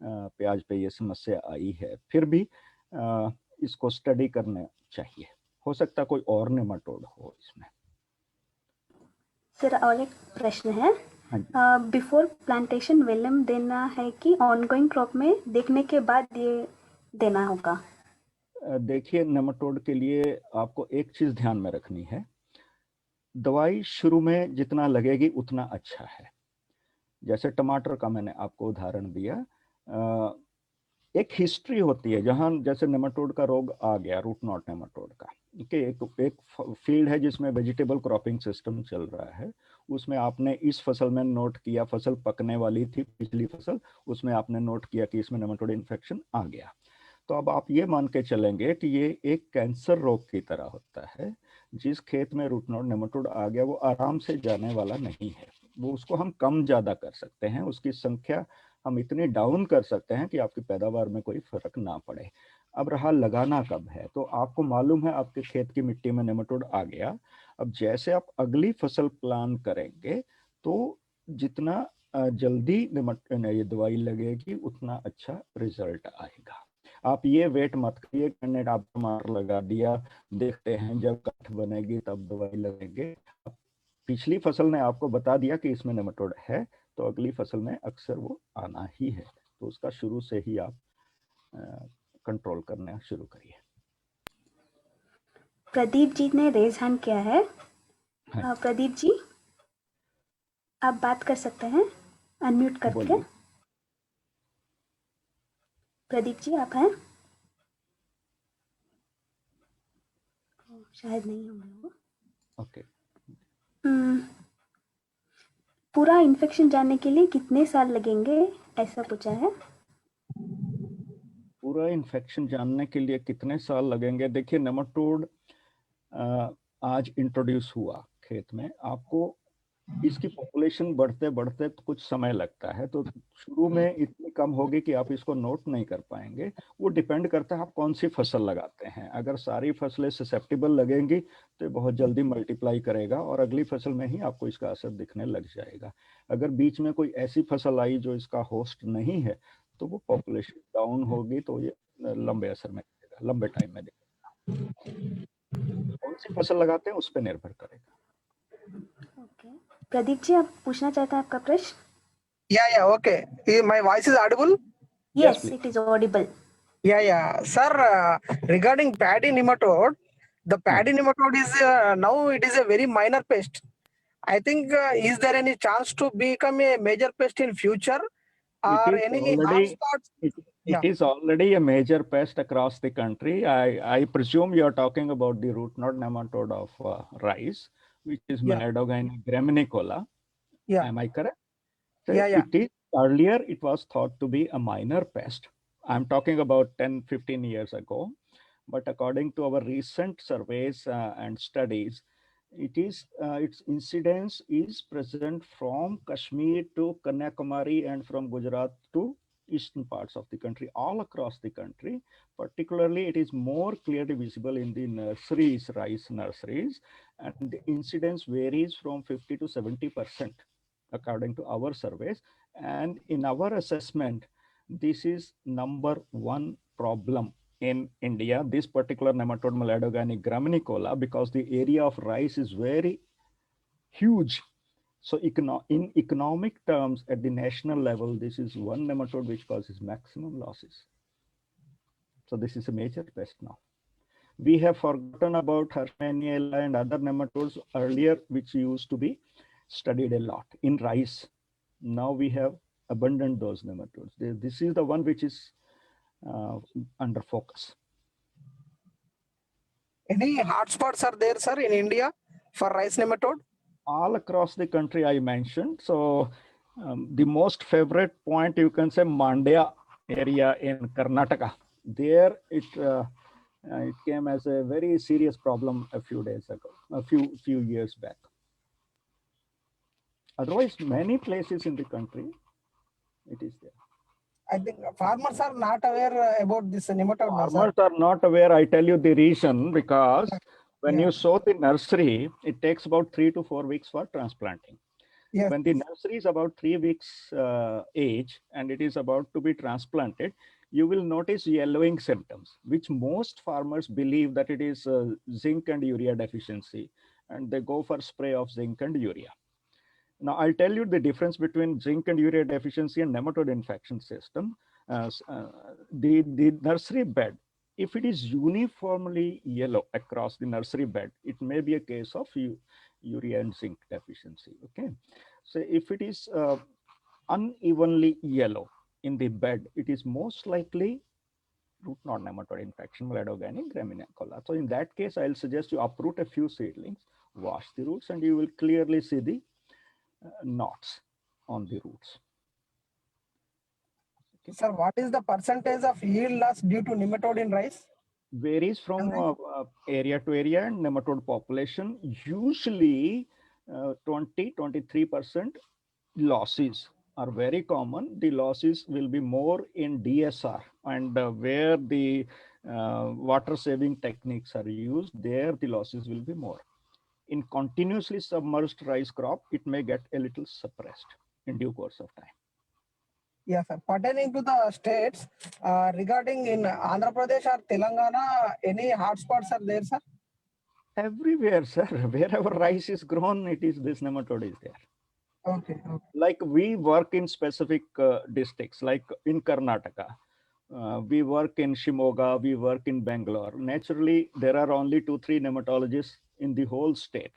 प्याज पे ये समस्या आई है। फिर भी इसको स्टडी करना चाहिए, हो सकता कोई और नेमाटोड हो इसमें। सर और एक प्रश्न है, हाँ जी, बिफोर प्लांटेशन वेलम देना है कि ऑनगोइंग क्रॉप में देखने के बाद ये देना होगा? देखिए, नेमाटोड के लिए आपको एक चीज ध्यान में रखनी है, दवाई शुरू में जितना लगेगी उतना अच्छा है। जैसे टमाटर का मैंने आपको उदाहरण दिया, एक हिस्ट्री होती है जहां जैसे नेमाटोड का रोग आ गया, रूट नॉट नेमाटोड का, कि एक फील्ड है जिसमें वेजिटेबल क्रॉपिंग सिस्टम चल रहा है, उसमें आपने इस फसल में नोट किया, फसल पकने वाली थी पिछली फसल, उसमें आपने नोट किया कि इसमें नेमाटोड इन्फेक्शन आ गया। तो अब आप ये मान के चलेंगे कि ये एक कैंसर रोग की तरह होता है। जिस खेत में रूट नॉट नेमाटोड आ गया वो आराम से जाने वाला नहीं है, वो उसको हम कम ज़्यादा कर सकते हैं, उसकी संख्या हम इतनी डाउन कर सकते हैं कि आपकी पैदावार में कोई फर्क ना पड़े। अब रहा लगाना कब है, तो आपको मालूम है आपके खेत की मिट्टी में नेमाटोड आ गया, अब जैसे आप अगली फसल प्लान करेंगे तो जितना जल्दी ये दवाई लगेगी उतना अच्छा रिजल्ट आएगा। आप ये वेट मत करिए कि आप टमाटर लगा दिया, देखते हैं जब गांठ बनेगी तब दवाई लगेंगे। पिछली फसल ने आपको बता दिया कि इसमें नेमाटोड है, तो अगली फसल में अक्सर वो आना ही है, तो उसका शुरू से ही आप कंट्रोल करना शुरू करिए। प्रदीप जी ने रेज हैंड किया है। हाँ, प्रदीप जी, आप बात कर सकते हैं अनम्यूट करके। बोलिए। प्रदीप जी आप हैं? शायद नहीं हम लोग। ओके, पूरा इन्फेक्शन जानने के लिए कितने साल लगेंगे, ऐसा पूछा है। पूरा इन्फेक्शन जानने के लिए कितने साल लगेंगे? देखिए, नेमाटोड आज इंट्रोड्यूस हुआ खेत में, आपको इसकी पॉपुलेशन बढ़ते बढ़ते तो कुछ समय लगता है, तो शुरू में इतनी कम होगी कि आप इसको नोट नहीं कर पाएंगे। वो डिपेंड करता है आप कौन सी फसल लगाते हैं। अगर सारी फसलें ससेप्टेबल लगेंगी तो बहुत जल्दी मल्टीप्लाई करेगा और अगली फसल में ही आपको इसका असर दिखने लग जाएगा। अगर बीच में कोई ऐसी फसल आई जो इसका होस्ट नहीं है तो वो पॉपुलेशन डाउन होगी, तो ये लंबे असर में दिखेगा, लंबे टाइम में दिखेगा। कौन सी फसल लगाते हैं उस पर निर्भर करेगा। ओके, प्रदीप जी आप पूछना चाहते हैं आपका प्रश्न? Yeah, okay. My voice is audible? Yes, yes, please. It is Audible. Yeah. Sir, regarding paddy nematode, the paddy nematode is now it is a very minor pest. I think is there any chance to become a major pest in future or any hotspots? It Yeah. is already a major pest across the country. I presume you are talking about the root knot nematode of rice, which is Yeah. Maladogyna graminecola. Yeah. Am I correct? Yeah. Yeah. It is, earlier it was thought to be a minor pest. I'm talking about 10-15 years ago. But according to our recent surveys and studies, its incidence is present from Kashmir to Kanyakumari and from Gujarat to eastern parts of the country, all across the country. Particularly, it is more clearly visible in the nurseries, rice nurseries, and the incidence varies from 50 to 70% according to our surveys. And in our assessment, this is number one problem in India, this particular nematode Maladogyna graminecola, because the area of rice is very huge. So in economic terms, at the national level, this is one nematode which causes maximum losses. So this is a major pest now. We have forgotten about Herschmanniella and other nematodes earlier, which used to be studied a lot in rice. Now we have abandoned those nematodes. This is the one which is under focus. Any hotspots are there, sir, in India for rice nematode? All across the country I mentioned. So the most favorite point, you can say, Mandya area in Karnataka. There it came as a very serious problem a few days ago, a few years back. Otherwise, many places in the country, it is there. I think farmers are not aware about this nematode. No, sir. Farmers are not aware. I tell you the reason, because when Yeah. you sow the nursery, it takes about 3 to 4 weeks for transplanting. Yes. When the nursery is about 3 weeks age and it is about to be transplanted, you will notice yellowing symptoms, which most farmers believe that it is zinc and urea deficiency, and they go for spray of zinc and urea. Now, I'll tell you the difference between zinc and urea deficiency and nematode infection system. The nursery bed, if it is uniformly yellow across the nursery bed, it may be a case of urea and zinc deficiency. Okay, so if it is unevenly yellow in the bed, it is most likely root knot nematode infection, Bladogani graminecola. So in that case, I'll suggest you uproot a few seedlings, wash the roots, and you will clearly see the knots on the roots. Okay. Sir, what is the percentage of yield loss due to nematode in rice? Varies from area to area and nematode population. Usually 20-23% losses are very common. The losses will be more in DSR, and where the water saving techniques are used, there the losses will be more. In continuously submerged rice crop, it may get a little suppressed in due course of time. Yes, sir. Pertaining to the states, regarding in Andhra Pradesh or Telangana, any hotspots are there, sir? Everywhere, sir. Wherever rice is grown, it is this nematode is there. Okay. Like we work in specific districts, like in Karnataka. We work in Shimoga, we work in Bangalore. Naturally, there are only 2-3 nematologists in the whole state.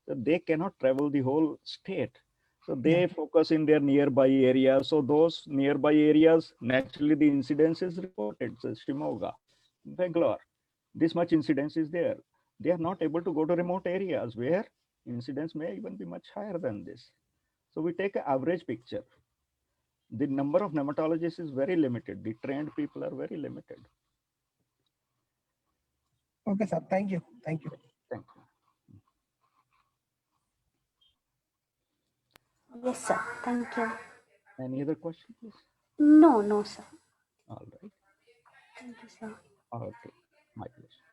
So they cannot travel the whole state. So they focus in their nearby areas. So those nearby areas, naturally the incidence is reported. So Shimoga, Bangalore, this much incidence is there. They are not able to go to remote areas where incidence may even be much higher than this. So we take an average picture. The number of nematologists is very limited. The trained people are very limited. Okay, sir. Thank you. Thank you. Yes, sir. Thank you. Any other question, please? No, sir. All right. Thank you, sir. Okay. My pleasure.